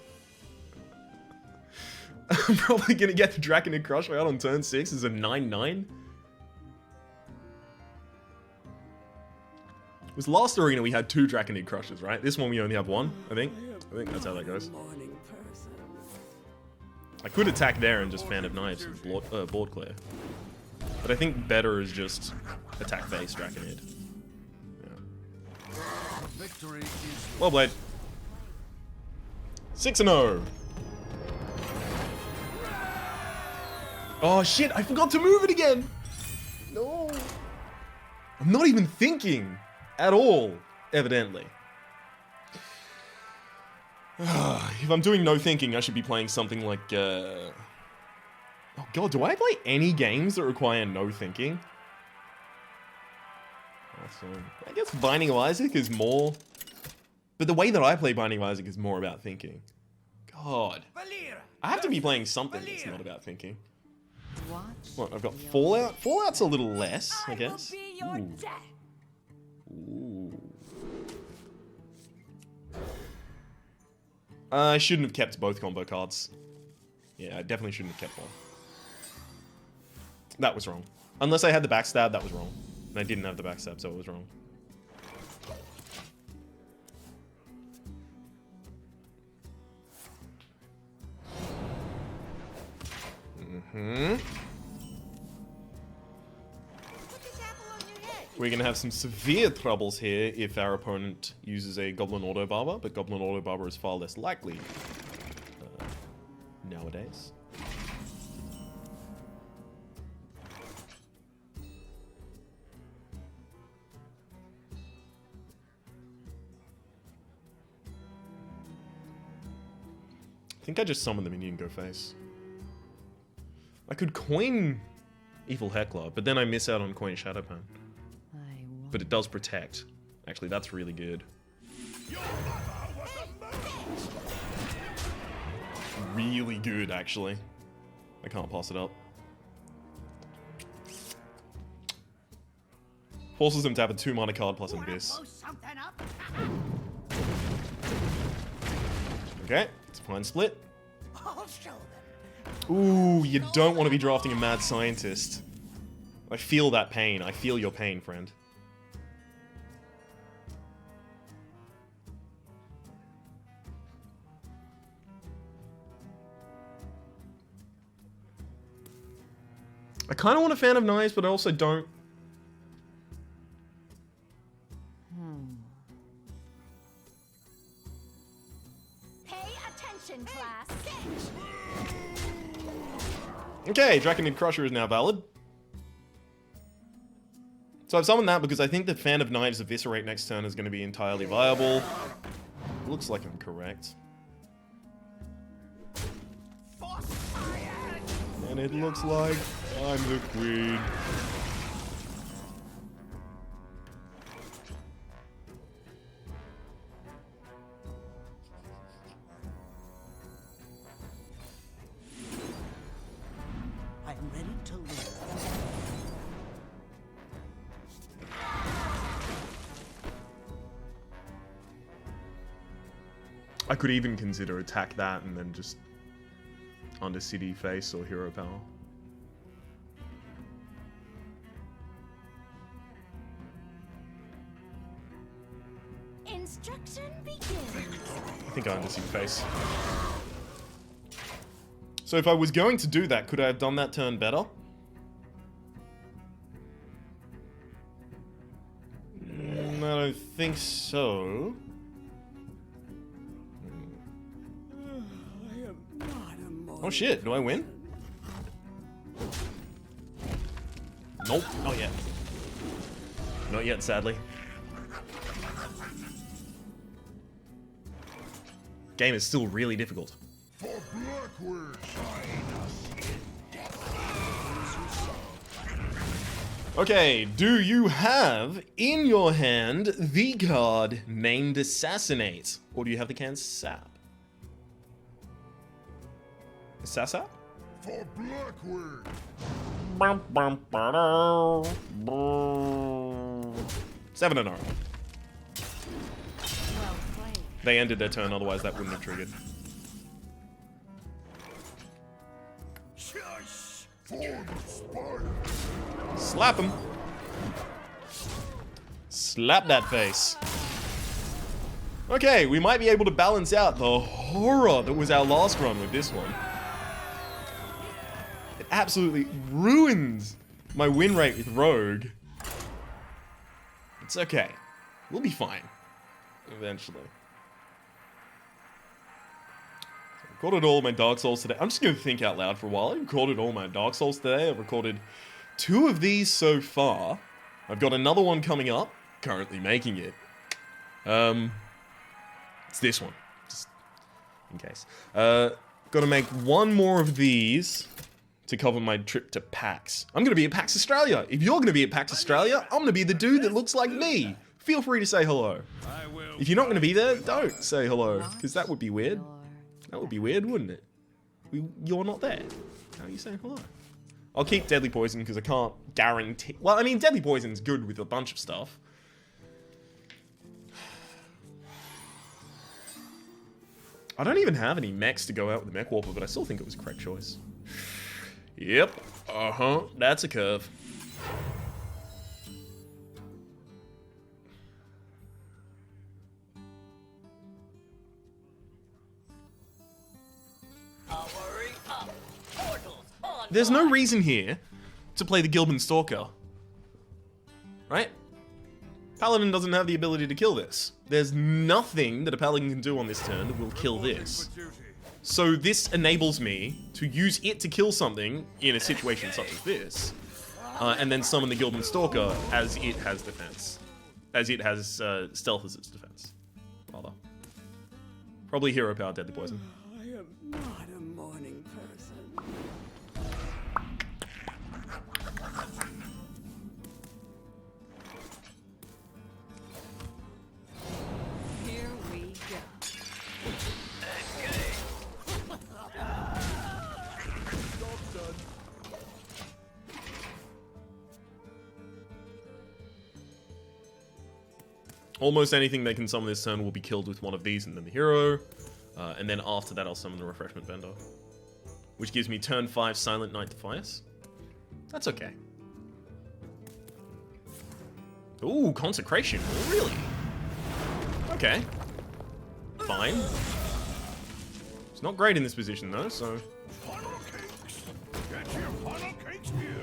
S1: I'm probably gonna get the Draconid Crusher out on turn 6 as a 9/9. Was last arena we had 2 Draconid Crushers, right? This one we only have 1, I think. I think that's how that goes. I could attack there and just Fan of Knives and board clear. But I think better is just attack face Draconid. Yeah.
S2: Victory is
S1: Well played. 6-0. Oh shit, I forgot to move it again! No. I'm not even thinking at all, evidently. If I'm doing no thinking, I should be playing something like, Oh god, do I play any games that require no thinking? Awesome. I guess Binding of Isaac is more... But the way that I play Binding of Isaac is more about thinking. God.
S2: Valeera.
S1: I have to be playing something that's not about thinking.
S6: Watch.
S1: What, I've got Fallout? Fallout's a little less, I
S5: I will
S1: guess.
S5: be your
S1: Ooh.
S5: death.
S1: Ooh. I shouldn't have kept both combo cards. Yeah, I definitely shouldn't have kept one. That was wrong. Unless I had the backstab, that was wrong. And I didn't have the backstab, so it was wrong. We're gonna have some severe troubles here if our opponent uses a Goblin Auto Barber, but Goblin Auto Barber is far less likely nowadays. I think I just summoned the minion go face. I could coin Evil Heckler, but then I miss out on coin Shadowpan. But it does protect. Actually, that's really good. Really good, actually. I can't pass it up. Forces him to have a 2 mana card plus an Abyss. Okay, it's a fine split. Ooh, you don't want to be drafting a Mad Scientist. I feel that pain. I feel your pain, friend. I kind of want a Fan of Knives, but I also don't.
S5: Pay attention, class.
S1: Okay, Draconid Crusher is now valid. So I've summoned that because I think the Fan of Knives Eviscerate next turn is going to be entirely viable. Looks like I'm correct. And it looks like I'm the queen.
S7: I am ready to live.
S1: I could even consider attack that and then just Undercity face or hero power.
S5: Instruction begins.
S1: I think I Undercity face. So if I was going to do that, could I have done that turn better? I don't think so. Oh shit, do I win? Nope, not yet. Not yet, sadly. game is still really difficult.
S2: For Blackwood.
S1: Okay, do you have in your hand the card named Assassinate? Or do you have the can Sap? Assassinate?
S2: For Blackwood.
S1: 7-0.
S6: Well played.
S1: They ended their turn, otherwise that wouldn't have triggered.
S2: Shush. For the spider.
S1: Slap him. Slap that face. Okay, we might be able to balance out the horror that was our last run with this one. It absolutely ruined my win rate with Rogue. It's okay. We'll be fine. Eventually. So I recorded all my Dark Souls today. I'm just going to think out loud for a while. I recorded all my Dark Souls today. I've recorded 2 of these so far. I've got another one coming up. Currently making it. It's this one. Just in case. Gotta make 1 more of these to cover my trip to PAX. I'm gonna be at PAX Australia. If you're gonna be at PAX Australia, I'm gonna be the dude that looks like me. Feel free to say hello. If you're not gonna be there, don't say hello. Because that would be weird. That would be weird, wouldn't it? You're not there. How are you saying hello? I'll keep Deadly Poison because I can't guarantee... Well, I mean, Deadly Poison's good with a bunch of stuff. I don't even have any mechs to go out with the Mech Warper, but I still think it was a correct choice. Yep. Uh-huh. That's a curve. There's no reason here to play the Gilban Stalker. Right? Paladin doesn't have the ability to kill this. There's nothing that a Paladin can do on this turn that will kill this. So this enables me to use it to kill something in a situation such as this, and then summon the Gilban Stalker as it has defense. As it has stealth as its defense, rather. Probably hero power, Deadly Poison.
S7: I am not a morning person.
S6: Here we go.
S1: Almost anything they can summon this turn will be killed with one of these and then the hero. And then after that I'll summon the Refreshment Vendor. Which gives me turn 5 Silent Night Defiance. That's okay. Ooh, Consecration. Really? Okay. Fine. It's not great in this position though, so...
S2: Funnel cakes. Get your funnel cakes here.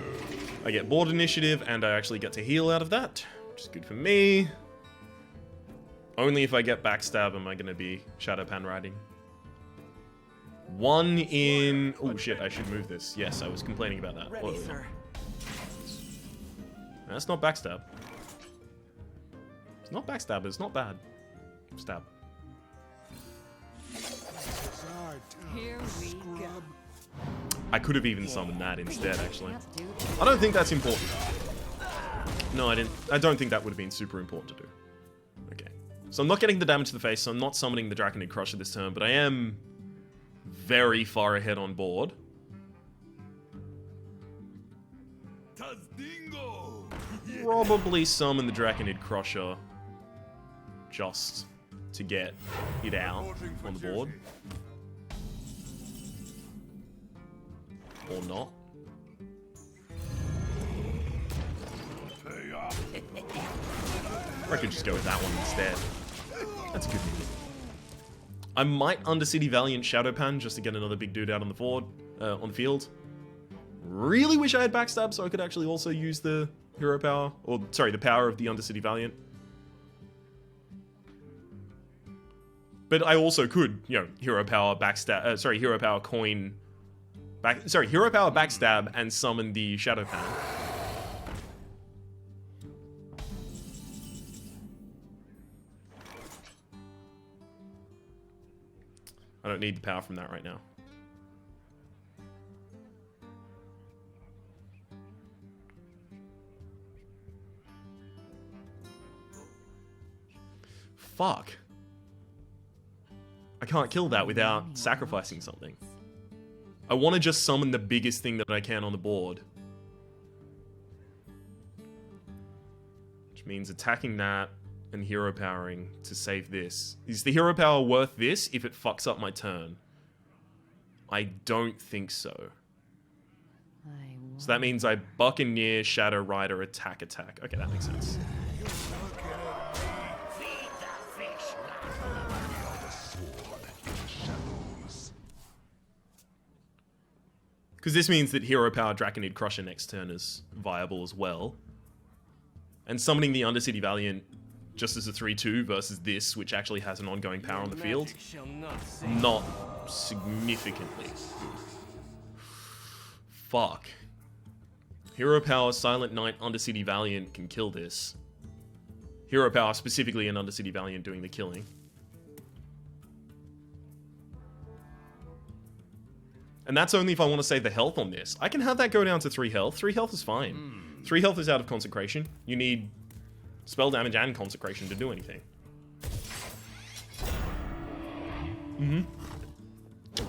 S1: I get board initiative and I actually get to heal out of that. Which is good for me. Only if I get backstab am I going to be Shadow Pan riding. 1 in... Oh shit, I should move this. Yes, I was complaining about that.
S7: Ready, sir.
S1: That's not backstab. It's not backstab, it's not bad. Stab.
S6: Here we go.
S1: I could have even summoned that instead, actually.
S6: Can't do this.
S1: I don't think that's important. No, I didn't. I don't think that would have been super important to do. Okay. So I'm not getting the damage to the face, so I'm not summoning the Draconid Crusher this turn, but I am very far ahead on board.
S2: Tazdingo.
S1: Probably summon the Draconid Crusher just to get it out on the board. Or not.
S2: Pay up.
S1: Or I could just go with that one instead. That's a good move. I might Undercity Valiant Shadowpan just to get another big dude out on the board, on field. Really wish I had backstab so I could actually also use the hero power, or sorry, the power of the Undercity Valiant. But I also could, you know, hero power backstab, hero power coin, hero power backstab and summon the Shadowpan. I don't need the power from that right now. Fuck. I can't kill that without sacrificing something. I want to just summon the biggest thing that I can on the board. Which means attacking that and hero powering to save this. Is the hero power worth this if it fucks up my turn? I don't think so. So that means I Buccaneer, Shadow Rider, attack. Okay, that makes sense. Because this means that Hero Power Draconid Crusher next turn is viable as well. And summoning the Undercity Valiant just as a 3-2 versus this, which actually has an ongoing power on the field, not significantly. Fuck. Hero Power, Silent Knight, Undercity Valiant can kill this. Hero Power, specifically an Undercity Valiant doing the killing. And that's only if I want to save the health on this. I can have that go down to 3 health. 3 health is fine. 3 health is out of Consecration. You need spell damage and Consecration to do anything.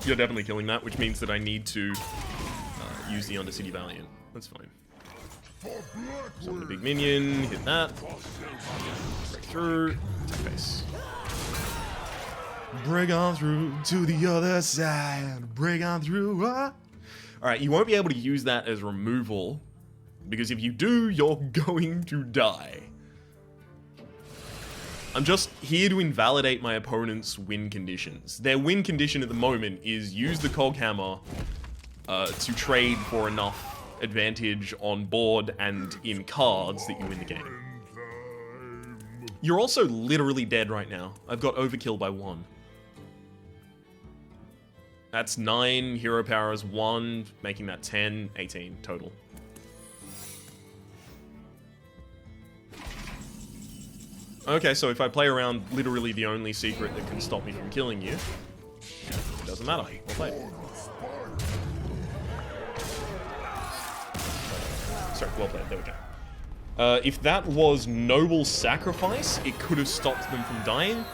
S1: You're definitely killing that, which means that I need to use the Undercity Valiant. That's fine. Summon the big minion, hit that. Break through, attack face. Break on through to the other side. Break on through. Alright, you won't be able to use that as removal, because if you do, you're going to die. I'm just here to invalidate my opponent's win conditions. Their win condition at the moment is use the Cog Hammer to trade for enough advantage on board and in cards that you win the game. You're also literally dead right now. I've got overkill by 1. That's 9, hero power is 1, making that 10, 18 total. Okay, so if I play around literally the only secret that can stop me from killing you, it doesn't matter. Well played. Sorry, well played. There we go. If that was Noble Sacrifice, it could have stopped them from dying.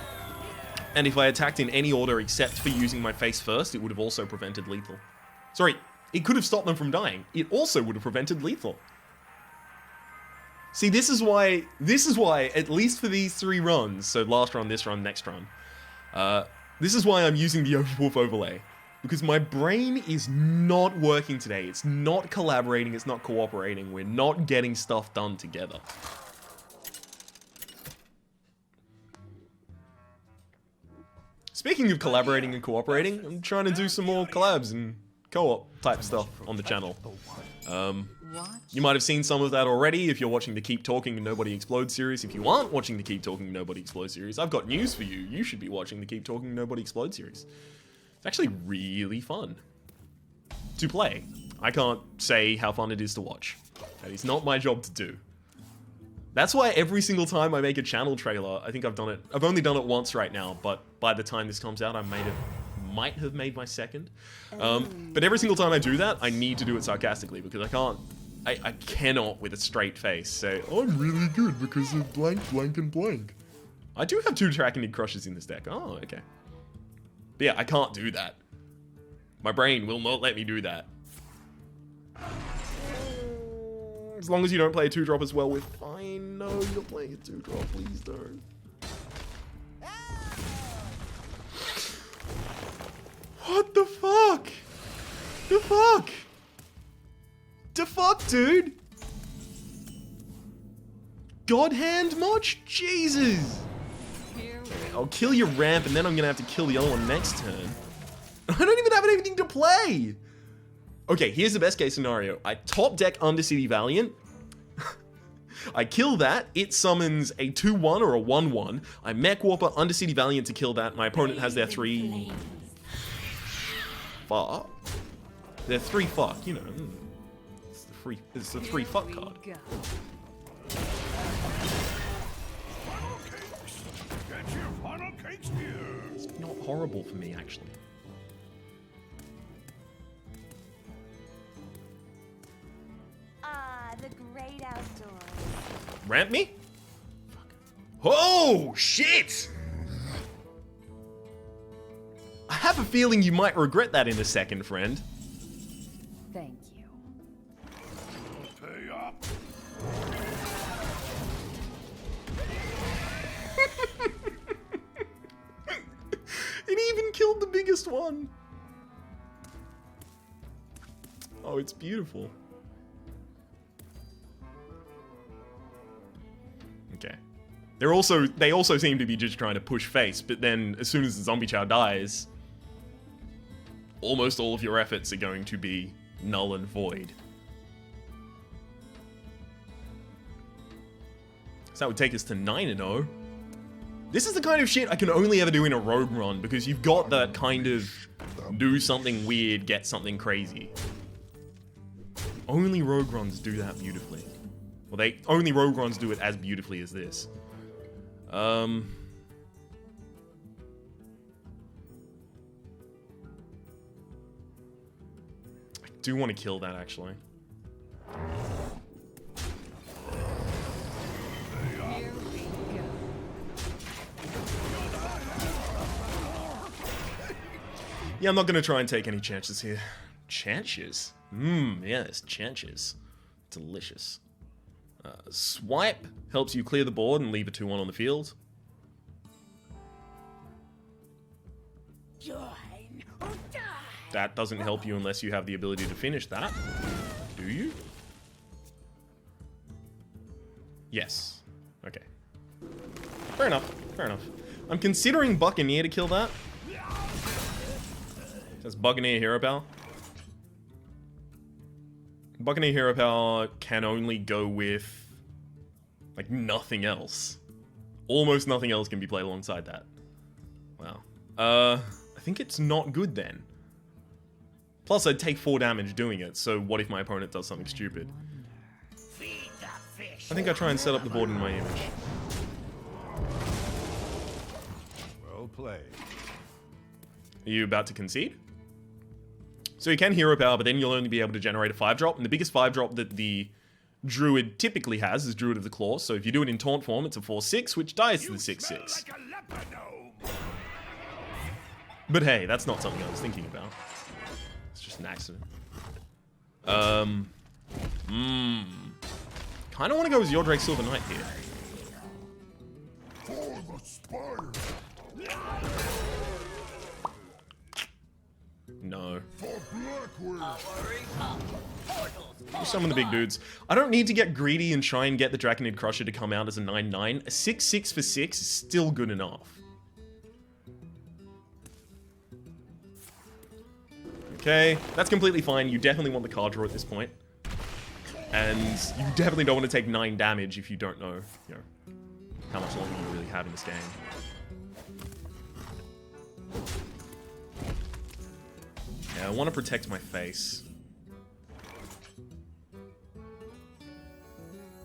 S1: And if I attacked in any order except for using my face first, it would have also prevented lethal. Sorry, it could have stopped them from dying. It also would have prevented lethal. See, this is why, at least for these 3 runs, so last run, this run, next run, this is why I'm using the Overwolf overlay. Because my brain is not working today. It's not collaborating, it's not cooperating. We're not getting stuff done together. Speaking of collaborating and cooperating, I'm trying to do some more collabs and co-op type stuff on the channel. You might have seen some of that already if you're watching the Keep Talking and Nobody Explodes series. If you aren't watching the Keep Talking and Nobody Explodes series, I've got news for you. You should be watching the Keep Talking and Nobody Explodes series. It's actually really fun to play. I can't say how fun it is to watch. That is not my job to do. That's why every single time I make a channel trailer, I think I've only done it once right now, but by the time this comes out, I might have made my second. But every single time I do that, I need to do it sarcastically because I cannot with a straight face say, I'm really good because of blank, blank, and blank. I do have 2 Draconid Crushers in this deck. Oh, okay. But yeah, I can't do that. My brain will not let me do that. As long as you don't play a 2-drop as well, we're fine. No, you're playing a 2-drop. Please don't. What the fuck? The fuck? The fuck, dude? God hand much? Jesus. I'll kill your ramp and then I'm gonna have to kill the other one next turn. I don't even have anything to play. Okay, here's the best case scenario. I top deck Undercity Valiant. I kill that. It summons a 2-1 or a 1-1. I Mech Warper Undercity Valiant to kill that. My opponent has their 3... Fuck. They're 3 fuck, you know. It's the 3 fuck card.
S2: Get your funnel cakes here.
S1: It's not horrible for me, actually. Ramp me? Oh, shit! I have a feeling you might regret that in a second, friend.
S5: Thank you.
S2: Pay up.
S1: It even killed the biggest one. Oh, it's beautiful. Okay. They also seem to be just trying to push face, but then as soon as the zombie chow dies, almost all of your efforts are going to be null and void. So that would take us to 9-0. This is the kind of shit I can only ever do in a rogue run, because you've got that kind of do something weird, get something crazy. Only rogue runs do that beautifully. Well, only rogue runs do it as beautifully as this. I do want to kill that, actually.
S5: Here we go.
S1: Yeah, I'm not going to try and take any chances here. Chances? Yes, chances. Delicious. Swipe helps you clear the board and leave a 2-1 on the field.
S7: Join or die.
S1: That doesn't help you unless you have the ability to finish that. Do you? Yes. Okay. Fair enough. Fair enough. I'm considering Buccaneer to kill that. Says Buccaneer Hero Power. Buccaneer Hero Power can only go with, like, nothing else. Almost nothing else can be played alongside that. Wow. I think it's not good then. Plus, I'd take 4 damage doing it, so what if my opponent does something stupid? I think I try and set up the board in my image.
S2: Well played.
S1: Are you about to concede? So you can Hero Power, but then you'll only be able to generate a 5-drop, and the biggest 5-drop that the Druid typically has is Druid of the Claw, so if you do it in Taunt form, it's a 4-6, which dies to the 6-6.
S2: Like a leopard gnome.
S1: But hey, that's not something I was thinking about. It's just an accident. Kinda wanna go with Yordrake Silver Knight here.
S2: For the spire.
S1: No.
S2: For Blackwood.
S1: Summon the big dudes. I don't need to get greedy and try and get the Draconid Crusher to come out as a 9-9. A 6-6 for 6 is still good enough. Okay, that's completely fine. You definitely want the card draw at this point. And you definitely don't want to take 9 damage if you don't know, how much longer you really have in this game. Yeah, I want to protect my face.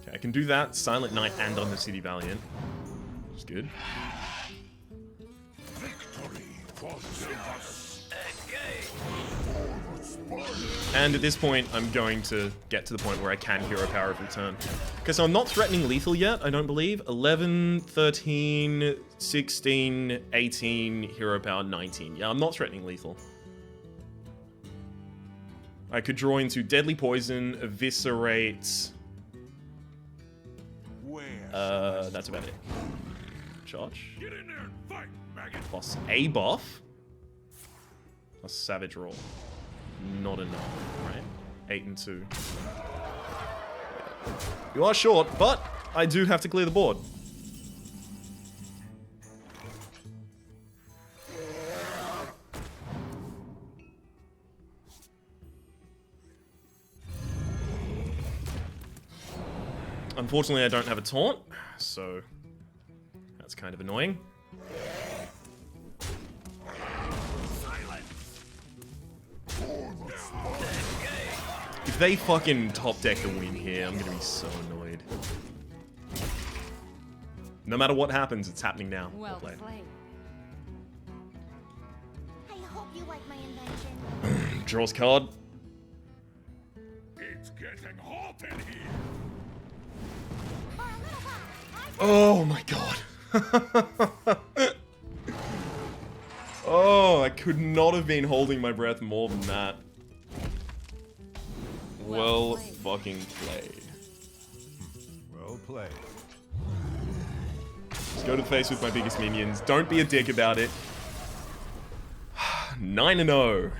S1: Okay, I can do that, Silent Knight and Undercity Valiant. Which is good.
S2: Victory for Silvus.
S1: And at this point, I'm going to get to the point where I can Hero Power every turn. Okay, so I'm not threatening lethal yet, I don't believe. 11, 13, 16, 18, Hero Power, 19. Yeah, I'm not threatening lethal. I could draw into Deadly Poison, Eviscerate. That's about it. Charge.
S2: Get in there and fight, maggot.
S1: Plus a buff. Plus Savage Roll. Not enough, right? 8 and 2. You are short, but I do have to clear the board. Unfortunately, I don't have a taunt, so that's kind of annoying. If they fucking top deck the win here, I'm gonna be so annoyed. No matter what happens, it's happening now.
S5: Well
S1: played.
S5: played.
S8: I hope you like my invention.
S1: Draws card.
S2: It's getting hot in here.
S8: For a little
S1: Oh my god. Oh, I could not have been holding my breath more than that. Well fucking played.
S2: Well played.
S1: Just go to the face with my biggest minions. Don't be a dick about it. 9-0.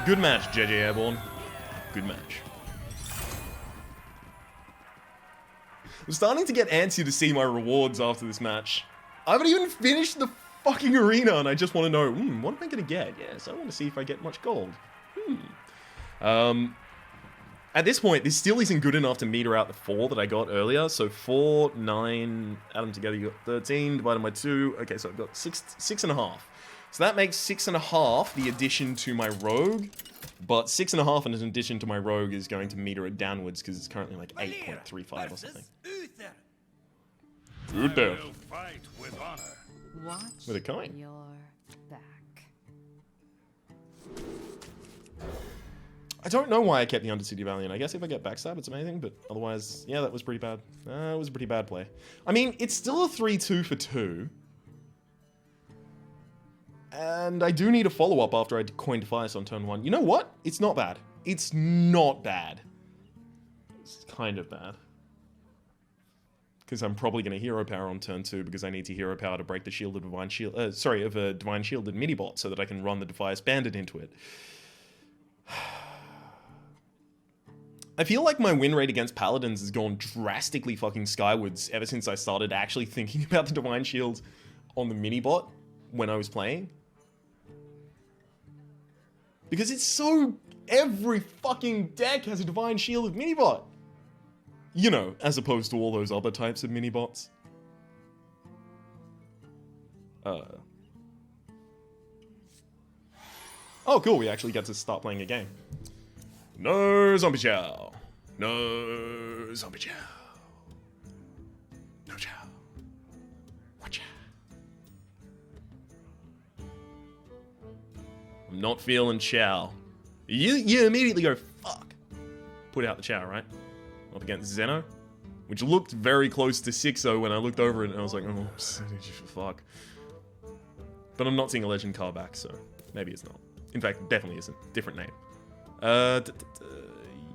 S1: Good match, JJ Airborne. Good match. I'm starting to get antsy to see my rewards after this match. I haven't even finished the fucking arena and I just want to know, what am I going to get? Yes, I want to see if I get much gold. At this point, this still isn't good enough to meter out the 4 that I got earlier. So 4, 9, add them together, you got 13, divided by 2. Okay, so I've got 6.5. So that makes 6.5 the addition to my rogue. But 6.5 in addition to my rogue is going to meter it downwards because it's currently like 8.35 or something.
S2: I will fight with honor.
S5: Watch
S1: With a coin.
S5: your back.
S1: I don't know why I kept the Undercity Valiant. I guess if I get backstab, it's amazing, but otherwise, yeah, that was pretty bad. It was a pretty bad play. I mean, it's still a 3-2 for 2. And I do need a follow-up after I coin Defiance on turn 1. You know what? It's not bad. It's not bad. It's kind of bad. Because I'm probably going to Hero Power on turn 2 because I need to Hero Power to break the shield of Divine Shield... of a Divine Shielded mini-bot so that I can run the Defiance Bandit into it. I feel like my win rate against Paladins has gone drastically fucking skywards ever since I started actually thinking about the Divine Shield on the mini-bot when I was playing. Because it's so... Every fucking deck has a Divine Shield of mini-bot. You know, as opposed to all those other types of mini-bots. Oh, cool, we actually get to start playing a game. No zombie chow. No zombie chow. No chow. Watch out. I'm not feeling chow. You immediately go, fuck. Put out the chow, right? Up against Zeno, which looked very close to 6-0 when I looked over it and I was like, oh, fuck. But I'm not seeing a legend card back, so maybe it's not. In fact, it definitely isn't. Different name.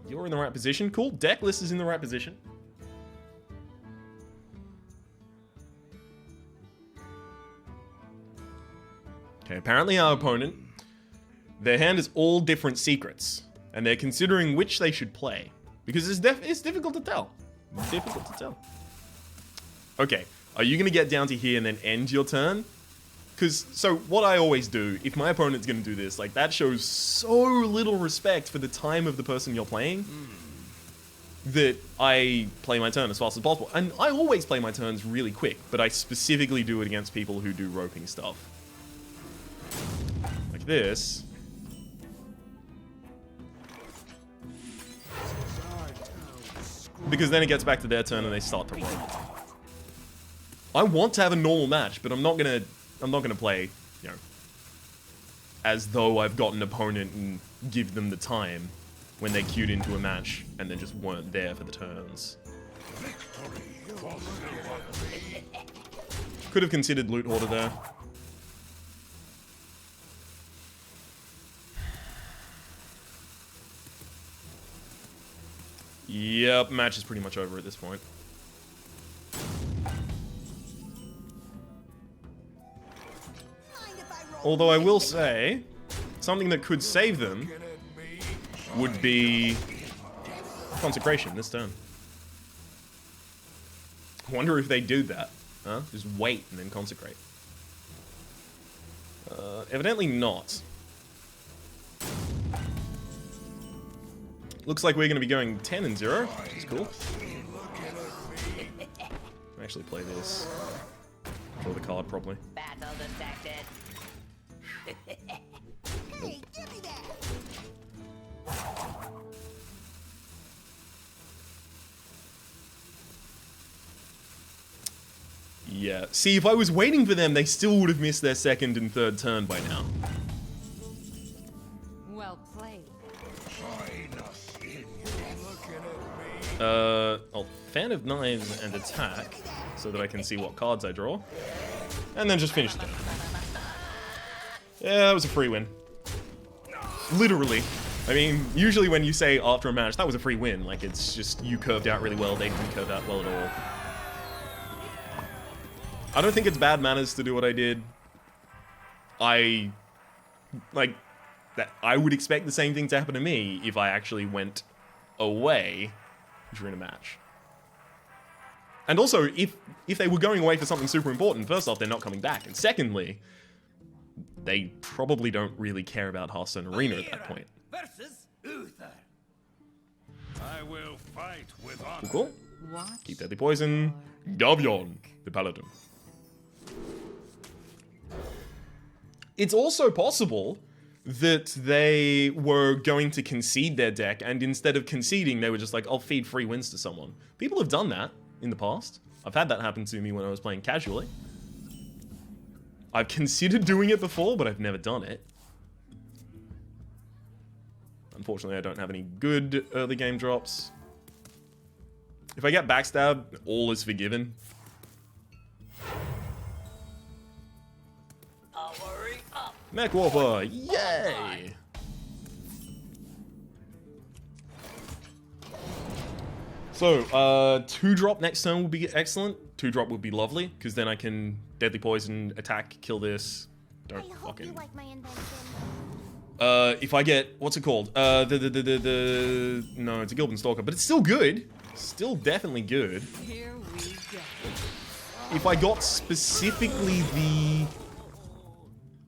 S1: You're in the right position. Cool. Deck list is in the right position. Okay, apparently our opponent, their hand is all different secrets, and they're considering which they should play. Because it's difficult to tell. It's difficult to tell. Okay, are you going to get down to here and then end your turn? Because, so what I always do, if my opponent's going to do this, like that shows so little respect for the time of the person you're playing that I play my turn as fast as possible. And I always play my turns really quick, but I specifically do it against people who do roping stuff. Like this. Because then it gets back to their turn and they start to rope. I want to have a normal match, but I'm not gonna play, you know, as though I've got an opponent and give them the time when they queued into a match and then just weren't there for the turns. Could have considered Loot Hoarder there. Yep, match is pretty much over at this point. Although I will say, something that could save them would be Consecration this turn. I wonder if they do that. Huh? Just wait and then Consecrate. Evidently not. Looks like we're going to be going 10-0, which is cool. Actually play this. Draw the card properly.
S8: Battle detected. Hey, give me that.
S1: Yeah. See, if I was waiting for them, they still would have missed their second and third turn by now.
S5: Well played.
S1: I'll Fan of Knives and attack, so that I can see what cards I draw. And then just finish the game. Yeah, that was a free win. Literally. I mean, usually when you say after a match, that was a free win, like it's just you curved out really well, they didn't curve out well at all. I don't think it's bad manners to do what I did. I would expect the same thing to happen to me if I actually went away during a match. And also, if they were going away for something super important, first off, they're not coming back. And secondly, they probably don't really care about Hearthstone Arena at that point.
S3: Versus Uther.
S2: I will fight with honor.
S1: Cool. Keep Deadly Poison. Gavion, the Paladin. It's also possible that they were going to concede their deck, and instead of conceding, they were just like, I'll feed free wins to someone. People have done that in the past. I've had that happen to me when I was playing casually. I've considered doing it before, but I've never done it. Unfortunately, I don't have any good early game drops. If I get backstab, all is forgiven. Mech Warper, yay! So, 2-drop next turn would be excellent. 2-drop would be lovely, because then I can Deadly Poison, attack, kill this. Don't fucking...
S8: like my invention.
S1: If I get, what's it called? No, it's a Gilban Stalker, but it's still good. Still definitely good.
S6: Here we go.
S1: If I got specifically the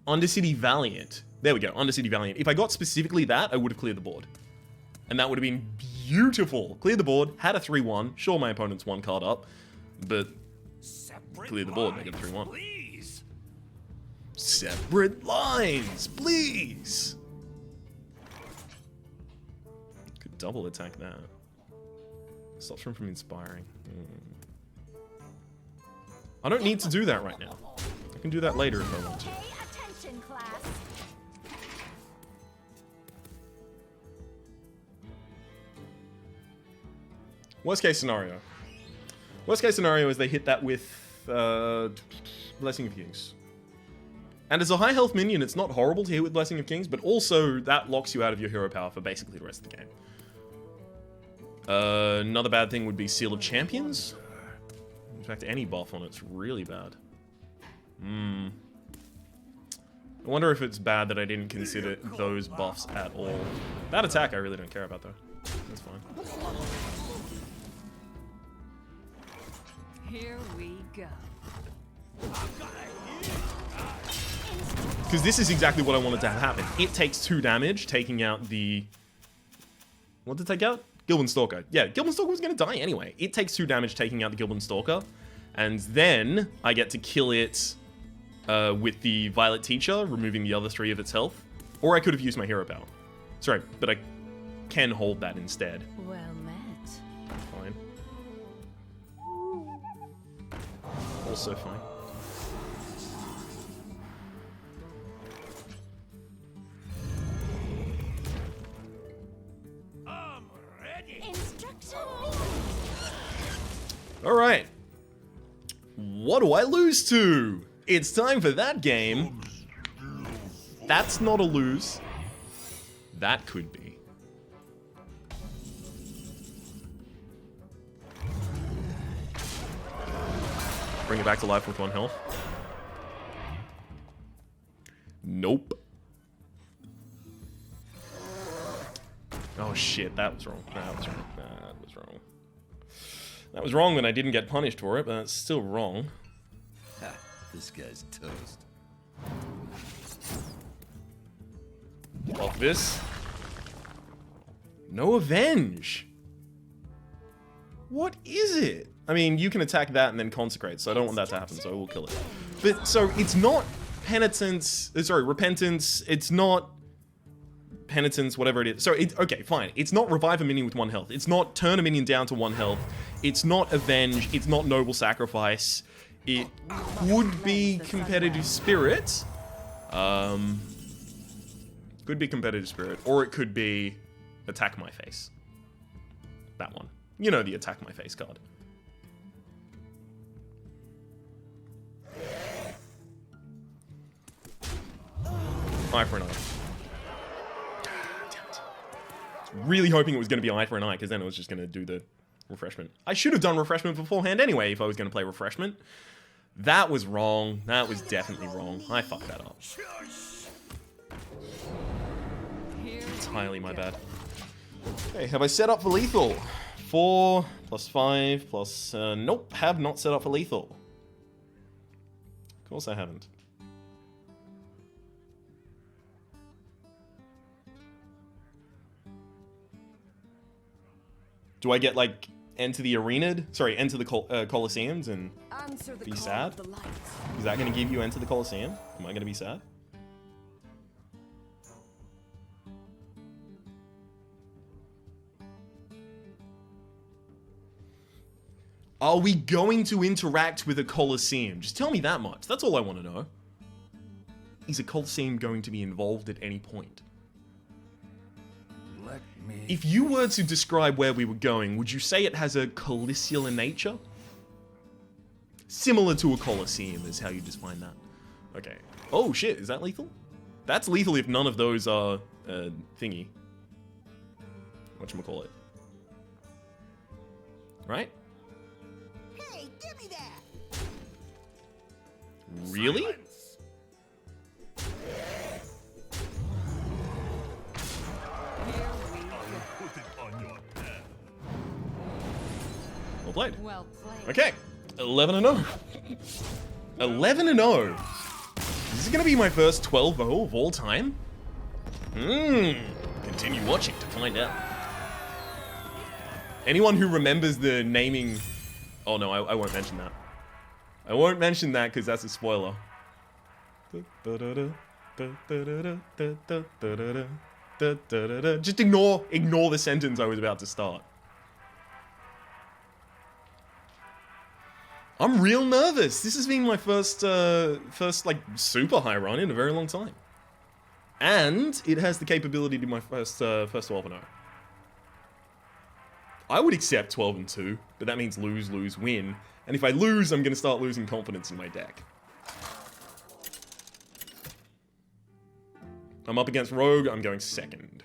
S1: Undercity Valiant. There we go, Undercity Valiant. If I got specifically that, I would have cleared the board. And that would have been beautiful. Cleared the board, had a 3-1. Sure, my opponent's 1 card up, but clear the board, make it 3-1.
S2: Please.
S1: Separate lines, please! Could double attack that. Stops him from inspiring. I don't need to do that right now. I can do that later if I want to.
S8: Pay attention, class.
S1: Worst case scenario. Worst case scenario is they hit that with Blessing of Kings. And as a high health minion, it's not horrible to hit with Blessing of Kings, but also that locks you out of your hero power for basically the rest of the game. Another bad thing would be Seal of Champions. In fact, any buff on it's really bad. I wonder if it's bad that I didn't consider those buffs at all. That attack I really don't care about though. That's fine.
S6: Here we go.
S1: Because this is exactly what I wanted to have happen. It takes 2 damage, taking out the... What did it take out? Gilban Stalker. Yeah, Gilban Stalker was going to die anyway. It takes 2 damage, taking out the Gilban Stalker. And then I get to kill it with the Violet Teacher, removing the other 3 of its health. Or I could have used my hero power. Sorry, but I can hold that instead.
S5: Well met.
S1: Fine. Also fine.
S2: I'm ready.
S8: Instruction.
S1: Alright. What do I lose to? It's time for that game. That's not a lose. That could be. Bring it back to life with 1 health. Nope. Oh shit, that was wrong. That was wrong. That was wrong. That was wrong when I didn't get punished for it, but it's still wrong.
S3: Ha, this guy's toast.
S1: Off this. No Avenge. What is it? I mean, you can attack that and then consecrate, so I don't want that to happen, so I will kill it. But, so, it's not penitence, sorry, repentance, it's not penitence, whatever it is. So, okay, fine. It's not revive a minion with 1 health. It's not turn a minion down to 1 health. It's not avenge. It's not noble sacrifice. It would be competitive spirit. Could be competitive spirit, or it could be attack my face. That one. You know, the attack my face card. Eye for an eye. Really hoping it was going to be eye for an eye, because then it was just going to do the refreshment. I should have done refreshment beforehand anyway if I was going to play refreshment. That was wrong. That was definitely wrong. I fucked that up. Entirely my bad. Okay, have I set up for lethal? 4 plus 5 plus... nope, have not set up for lethal. Of course I haven't. Do I get, like, enter the arena? Sorry, enter the Colosseums and be sad? Is that going to give you enter the Colosseum? Am I going to be sad? Are we going to interact with a Colosseum? Just tell me that much. That's all I want to know. Is a Colosseum going to be involved at any point?
S3: Let me...
S1: If you were to describe where we were going, would you say it has a Colosseum nature? Similar to a Colosseum is how you define that. Okay. Oh shit, is that lethal? That's lethal if none of those are thingy. Whatchamacallit. Right?
S8: Hey, give me that.
S1: Really?
S2: Put it on your head.
S1: Well played.
S5: Well played.
S1: Okay. 11 and 0. 11 and 0. Is this gonna be my first 12-0 of all time? Continue watching to find out. Anyone who remembers the naming... Oh no, I won't mention that. I won't mention that because that's a spoiler. Just ignore the sentence I was about to start. I'm real nervous. This has been my first like super high run in a very long time, and it has the capability to be my first 12-0. I would accept 12 and 2, but that means lose, lose, win. And if I lose, I'm gonna start losing confidence in my deck. I'm up against Rogue. I'm going second.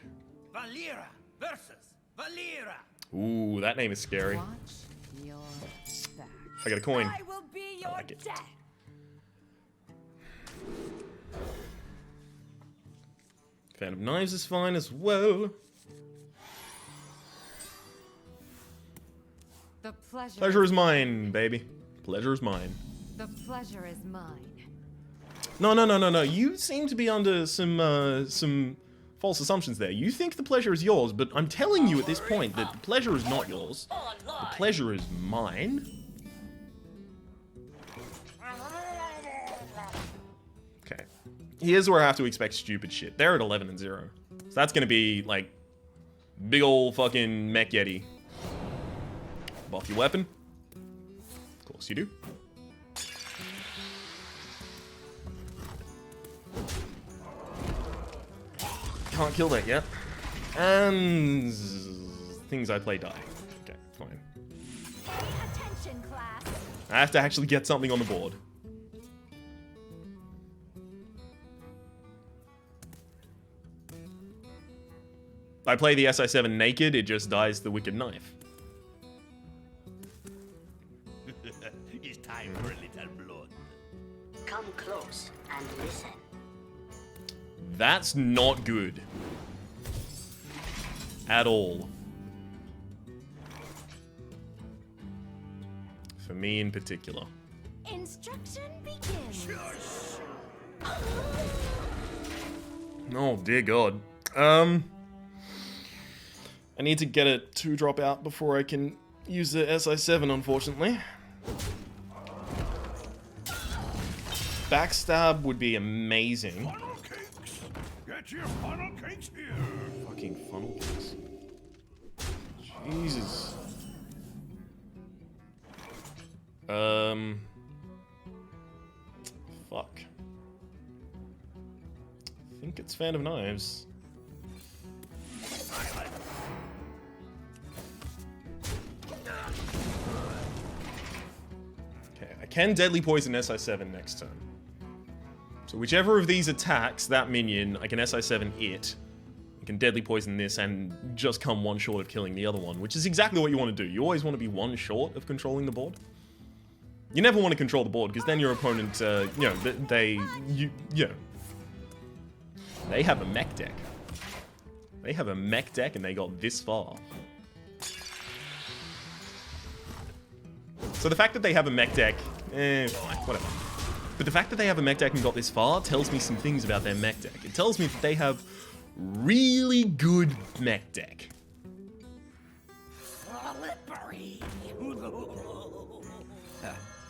S3: Valeera versus Valeera.
S1: Ooh, that name is scary.
S5: Watch your back.
S1: I got a coin.
S8: I will be your
S1: like it.
S8: death.
S1: Fan of Knives is fine as well.
S5: The pleasure.
S1: Pleasure is mine, baby. Pleasure is mine.
S5: The pleasure is mine.
S1: No. You seem to be under some false assumptions there. You think the pleasure is yours, but I'm telling you at this point that the pleasure is not yours. The pleasure is mine. Okay. Here's where I have to expect stupid shit. They're at 11 and 0. So that's gonna be, like, big ol' fucking mech yeti. Buff your weapon. Of course you do. Can't kill that yet. And things I play die. Okay, fine.
S8: Pay attention, class.
S1: I have to actually get something on the board. I play the SI7 naked, it just dies the Wicked Knife.
S3: It's time for a little blood.
S9: Come close and listen.
S1: That's not good. At all. For me in particular.
S8: Instruction begins.
S1: Oh dear God. I need to get a 2-drop out before I can use the SI7, unfortunately. Backstab would be amazing.
S2: Funnel cakes. Get your funnel cakes here.
S1: Fucking funnel cakes. Jesus. Fuck. I think it's Fan of Knives. Okay, I can Deadly Poison SI7 next turn. So whichever of these attacks that minion, I can SI7 it. I can deadly poison this and just come one short of killing the other one, which is exactly what you want to do. You always want to be one short of controlling the board. You never want to control the board because then your opponent, you know, they have a mech deck. They have a mech deck and they got this far. So the fact that they have a mech deck, whatever. But the fact that they have a mech deck and got this far tells me some things about their mech deck. It tells me that they have really good mech deck.
S3: Slippery.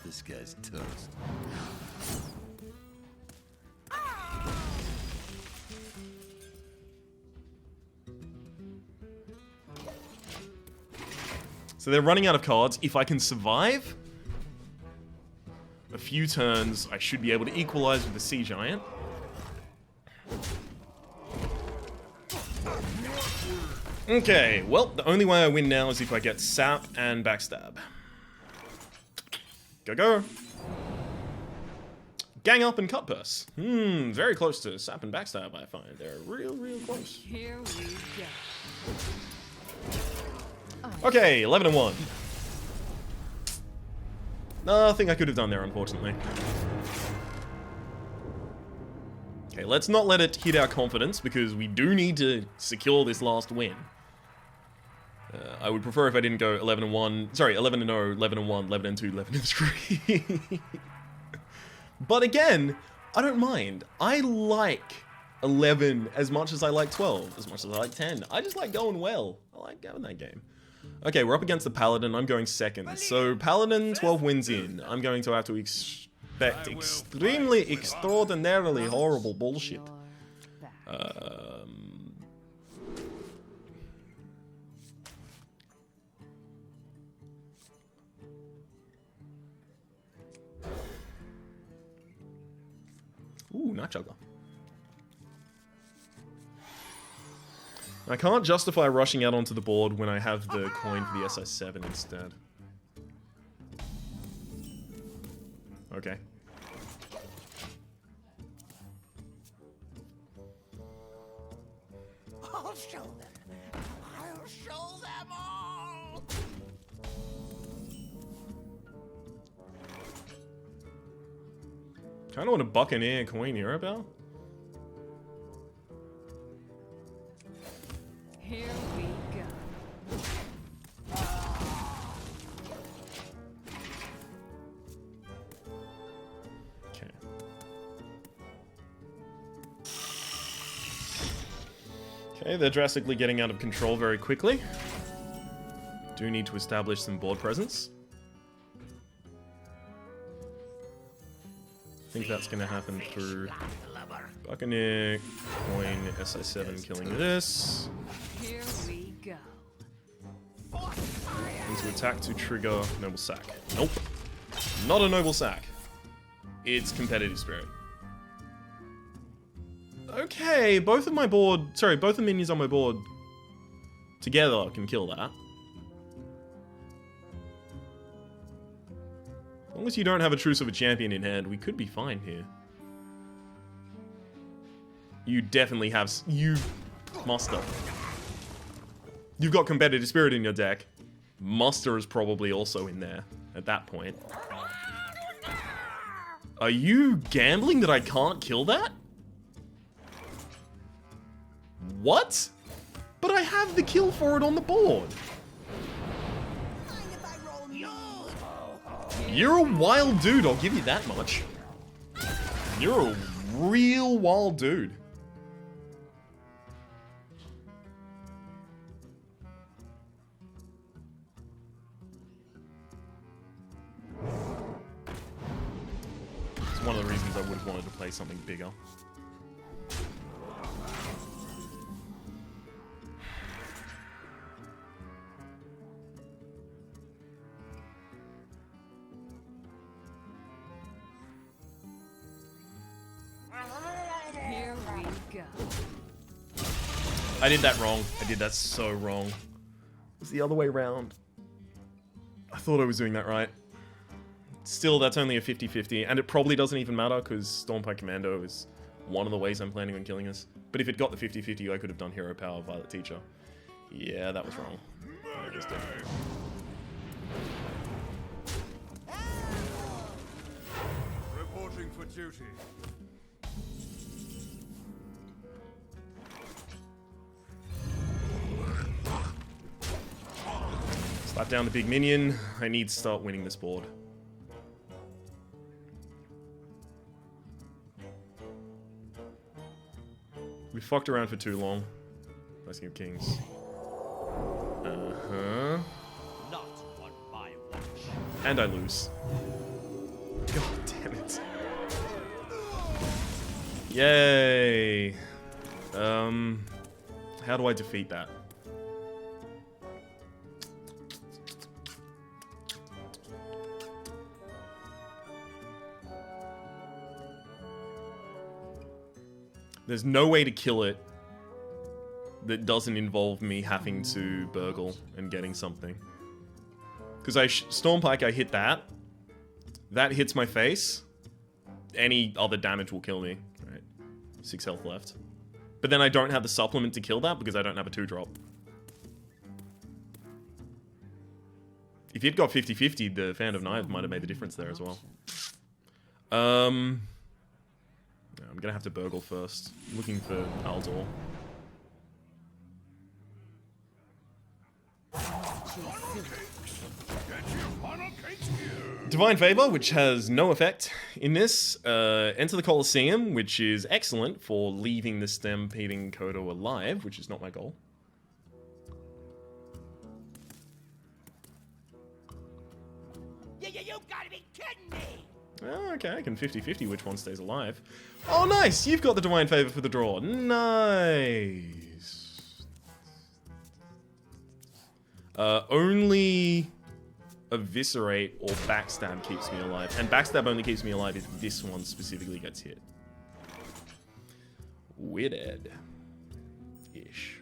S3: This guy's toast.
S1: So they're running out of cards. If I can survive a few turns, I should be able to equalize with the Sea Giant. Okay, well, the only way I win now is if I get Sap and Backstab. Go, go. Gang Up and Cut Purse. Very close to Sap and Backstab, I find. They're real, real close.
S6: Here we go.
S1: Okay, 11 and 1. Nothing I could have done there, unfortunately. Okay, let's not let it hit our confidence because we do need to secure this last win. I would prefer if I didn't go 11 and 1. Sorry, 11 and 0, 11 and 1, 11 and 2, 11 and 3. But again, I don't mind. I like 11 as much as I like 12, as much as I like 10. I just like going well. I like having that game. Okay, we're up against the Paladin. I'm going second. So Paladin, 12 wins in. I'm going to have to expect extremely, extraordinarily horrible bullshit. Ooh, Night Juggler. I can't justify rushing out onto the board when I have the coin for the SI7 instead. Okay.
S3: I'll show them. I'll show them all.
S1: Kinda want a Buccaneer coin here about.
S6: Here we go.
S1: Okay. Okay, they're drastically getting out of control very quickly. Do need to establish some board presence. I think that's going to happen through Buccaneer, coin, SI7 killing this.
S6: Here we go.
S1: Into attack to trigger Noble Sack. Nope. Not a Noble Sack. It's Competitive Spirit. Okay, both of the minions on my board together can kill that. As long as you don't have a Truce of a Champion in hand, we could be fine here. You definitely have... You... Muster. You've got Competitive Spirit in your deck. Muster is probably also in there at that point. Are you gambling that I can't kill that? What? But I have the kill for it on the board. You're a wild dude, I'll give you that much. You're a real wild dude. It's one of the reasons I would have wanted to play something bigger.
S6: Here we go.
S1: I did that wrong. I did that so wrong. It was the other way around. I thought I was doing that right. still, that's only a 50-50, and it probably doesn't even matter, because Stormpike Commando is one of the ways I'm planning on killing us. But if it got the 50-50, I could have done Hero Power Violet Teacher. Yeah, that was wrong. I just did.
S2: Reporting for duty.
S1: Slap down the big minion. I need to start winning this board. We fucked around for too long. Blessing of Kings. Uh-huh.
S3: Not on my watch.
S1: And I lose. God damn it. Yay. How do I defeat that? There's no way to kill it that doesn't involve me having to burgle and getting something. Because Stormpike, I hit that. That hits my face. Any other damage will kill me. Right. 6 health left. But then I don't have the supplement to kill that because I don't have a 2-drop. If you'd got 50-50, the Fan of Knives might have made the difference there as well. I'm gonna have to burgle first. Looking for Aldor. Divine Favor, which has no effect in this. Enter the Colosseum, which is excellent for leaving the Stampeding Kodo alive, which is not my goal.
S3: You gotta be kidding me!
S1: Oh, okay, I can 50-50 which one stays alive. Oh, nice! You've got the Divine Favor for the draw. Nice. Only Eviscerate or Backstab keeps me alive. And Backstab only keeps me alive if this one specifically gets hit. Weirded. Ish.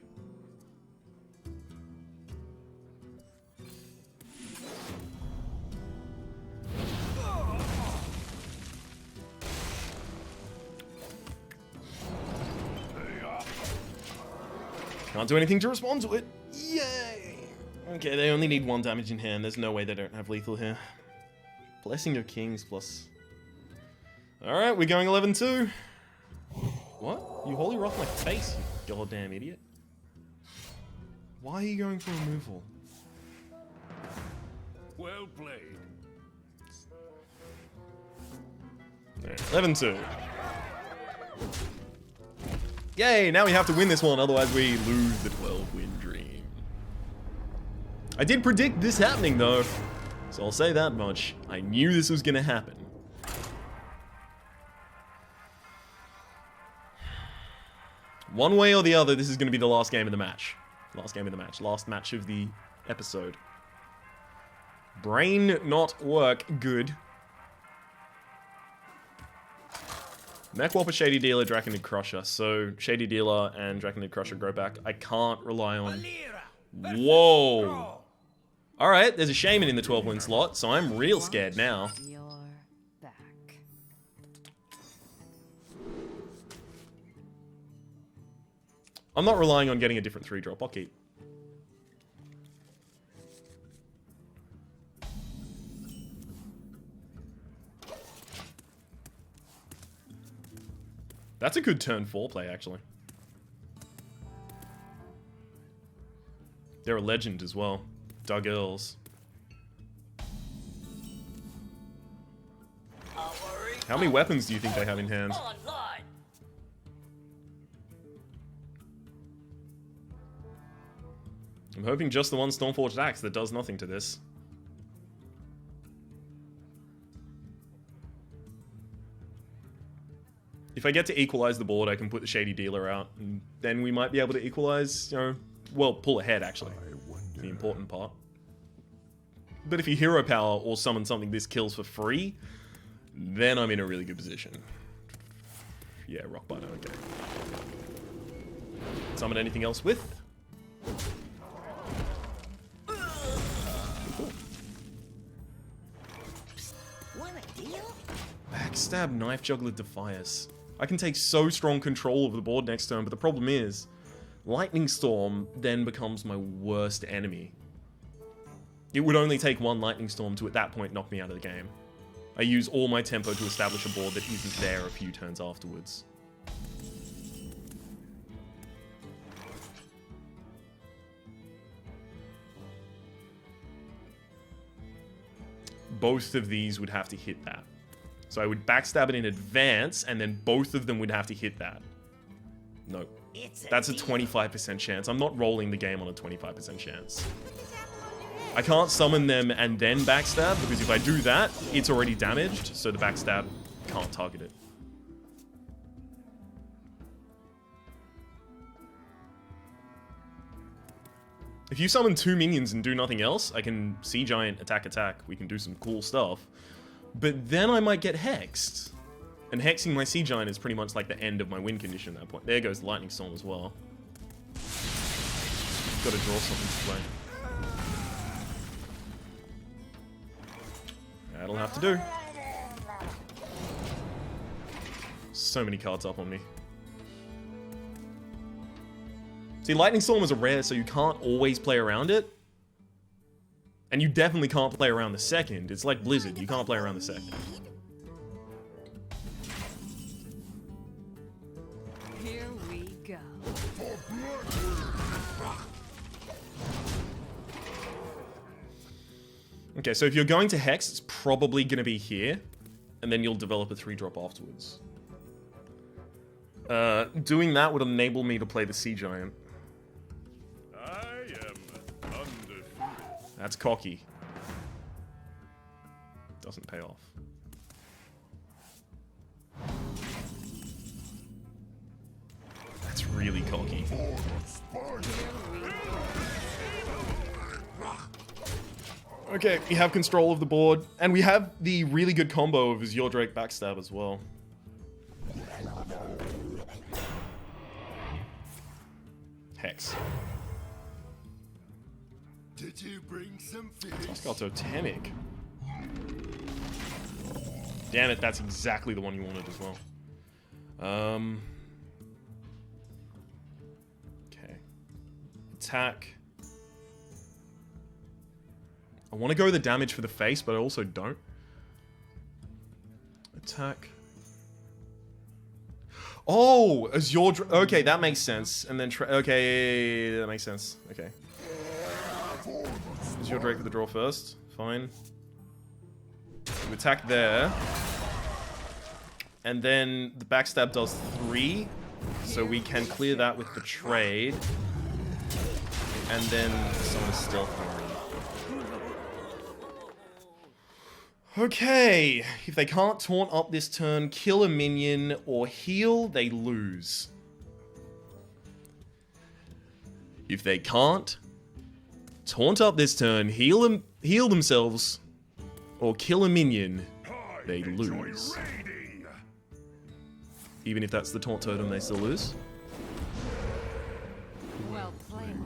S1: Can't do anything to respond to it. Yay! Okay, they only need 1 damage in hand. There's no way they don't have lethal here. Blessing of Kings plus... Alright, we're going 11-2. What? You Holy Wrath my face, you goddamn idiot. Why are you going for removal?
S2: Well played.
S1: Alright, 11-2. Yay, now we have to win this one, otherwise we lose the 12-win dream. I did predict this happening, though, so I'll say that much. I knew this was gonna happen. One way or the other, this is gonna be the last game of the match. Last game of the match. Last match of the episode. Brain not work good. Mech Whopper, Shady Dealer, Draconid Crusher. So, Shady Dealer and Draconid Crusher go back. I can't rely on... Whoa! Alright, there's a Shaman in the 12-win slot, so I'm real scared now.
S6: You're back.
S1: I'm not relying on getting a different 3-drop. I'll keep. That's a good turn 4 play, actually. They're a legend as well. Doug Earls. How many weapons do you think they have in hand? I'm hoping just the one Stormforged Axe that does nothing to this. If I get to equalize the board, I can put the Shady Dealer out, and then we might be able to equalize, you know, well, pull ahead, actually. The important part. But if you Hero Power or summon something this kills for free, then I'm in a really good position. Yeah, Rock Biter, okay. Summon anything else with? Cool. Backstab, Knife Juggler, Defias. I can take so strong control of the board next turn, but the problem is, Lightning Storm then becomes my worst enemy. It would only take one Lightning Storm to, at that point, knock me out of the game. I use all my tempo to establish a board that isn't there a few turns afterwards. Both of these would have to hit that. So I would backstab it in advance, and then both of them would have to hit that. Nope. That's a 25% chance. I'm not rolling the game on a 25% chance. I can't summon them and then backstab, because if I do that, it's already damaged, so the backstab can't target it. If you summon 2 minions and do nothing else, I can Sea Giant, attack. We can do some cool stuff. But then I might get hexed. And hexing my Sea Giant is pretty much like the end of my win condition at that point. There goes the Lightning Storm as well. Gotta draw something to play. That'll have to do. So many cards up on me. See, Lightning Storm is a rare, so you can't always play around it. And you definitely can't play around the second. It's like Blizzard, you can't play around the second.
S6: Here we go.
S1: Okay, so if you're going to Hex, it's probably going to be here. And then you'll develop a 3-drop afterwards. Doing that would enable me to play the Sea Giant. That's cocky. Doesn't pay off. That's really cocky. Okay, we have control of the board, and we have the really good combo of Azure Drake Backstab as well. Hex.
S2: Did you bring some fish?
S1: Got Totemic. Damn it, that's exactly the one you wanted as well. Okay. Attack. I want to go the damage for the face, but I also don't. Attack. Oh, Azure. Okay, that makes sense. And then okay, that makes sense. Okay. Azure Drake for the draw first. Fine. You attack there. And then the backstab does 3. So we can clear that with the trade. And then summon a stealth army. Okay. If they can't taunt up this turn, kill a minion, or heal, they lose. If they can't taunt up this turn, heal themselves, or kill a minion, they lose. Even if that's the taunt totem, they still lose.
S6: Well played.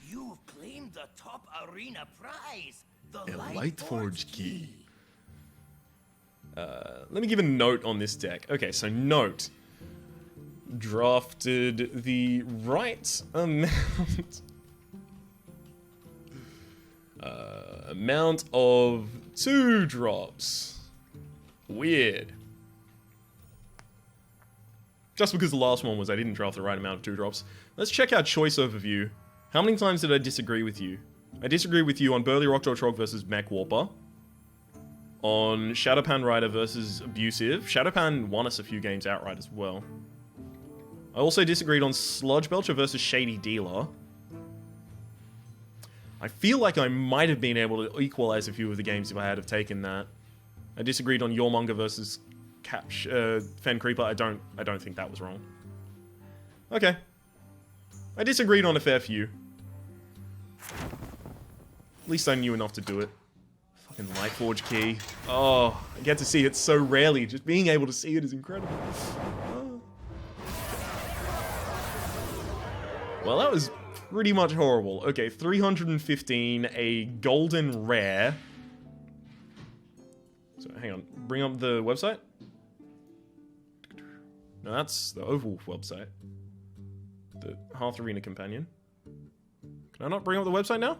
S3: You've claimed the top arena prize, the
S1: A
S3: Lightforge
S1: Lightforge key. Let me give a note on this deck. Okay, so note. Drafted the right amount. Amount of 2 drops. Weird. Just because the last one was I didn't draft the right amount of 2 drops. Let's check our choice overview. How many times did I disagree with you? I disagree with you on Burly Rockjaw Trog versus Mech Warper. On Shadowpan Rider versus Abusive. Shadowpan won us a few games outright as well. I also disagreed on Sludge Belcher versus Shady Dealer. I feel like I might have been able to equalize a few of the games if I had have taken that. I disagreed on Yormonger versus Fen Creeper. I don't think that was wrong. Okay. I disagreed on a fair few. At least I knew enough to do it. Fucking Lightforge key. Oh, I get to see it so rarely. Just being able to see it is incredible. Oh. Well, that was pretty much horrible. Okay, 315, a golden rare. So, hang on. Bring up the website? No, that's the Overwolf website. The Hearth Arena Companion. Can I not bring up the website now?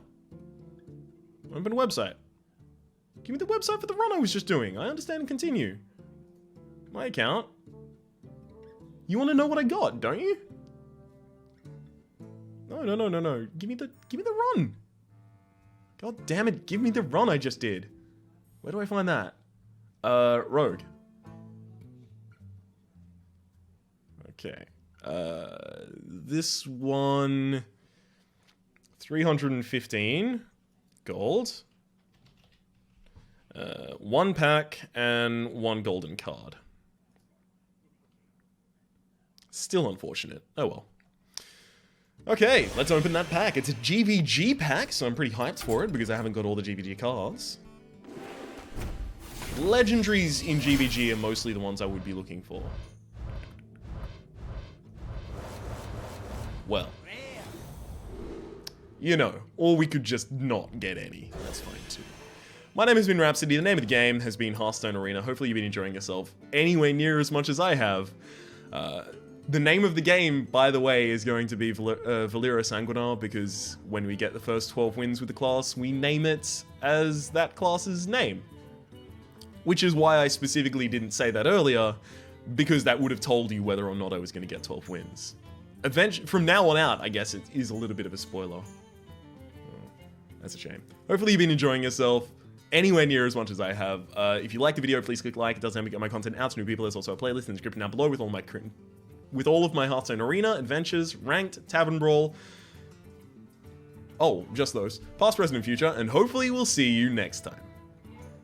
S1: Open website. Give me the website for the run I was just doing. I understand and continue. My account. You want to know what I got, don't you? No. Give me the run. God damn it, give me the run I just did. Where do I find that? Rogue. Okay. This one 315 gold. 1 pack and 1 golden card. Still unfortunate. Oh well. Okay, let's open that pack. It's a GVG pack, so I'm pretty hyped for it because I haven't got all the GVG cards. Legendaries in GVG are mostly the ones I would be looking for. Well. You know, or we could just not get any. That's fine too. My name has been Rhapsody. The name of the game has been Hearthstone Arena. Hopefully you've been enjoying yourself anywhere near as much as I have. The name of the game, by the way, is going to be Valeera Sanguinar, because when we get the first 12 wins with the class, we name it as that class's name. Which is why I specifically didn't say that earlier, because that would have told you whether or not I was going to get 12 wins. From now on out, I guess it is a little bit of a spoiler. Oh, that's a shame. Hopefully you've been enjoying yourself anywhere near as much as I have. If you like the video, please click like. It does help me get my content out to new people. There's also a playlist in the description down below with all of my Hearthstone Arena, Adventures, Ranked, Tavern Brawl. Oh, just those. Past, present, and future, and hopefully we'll see you next time.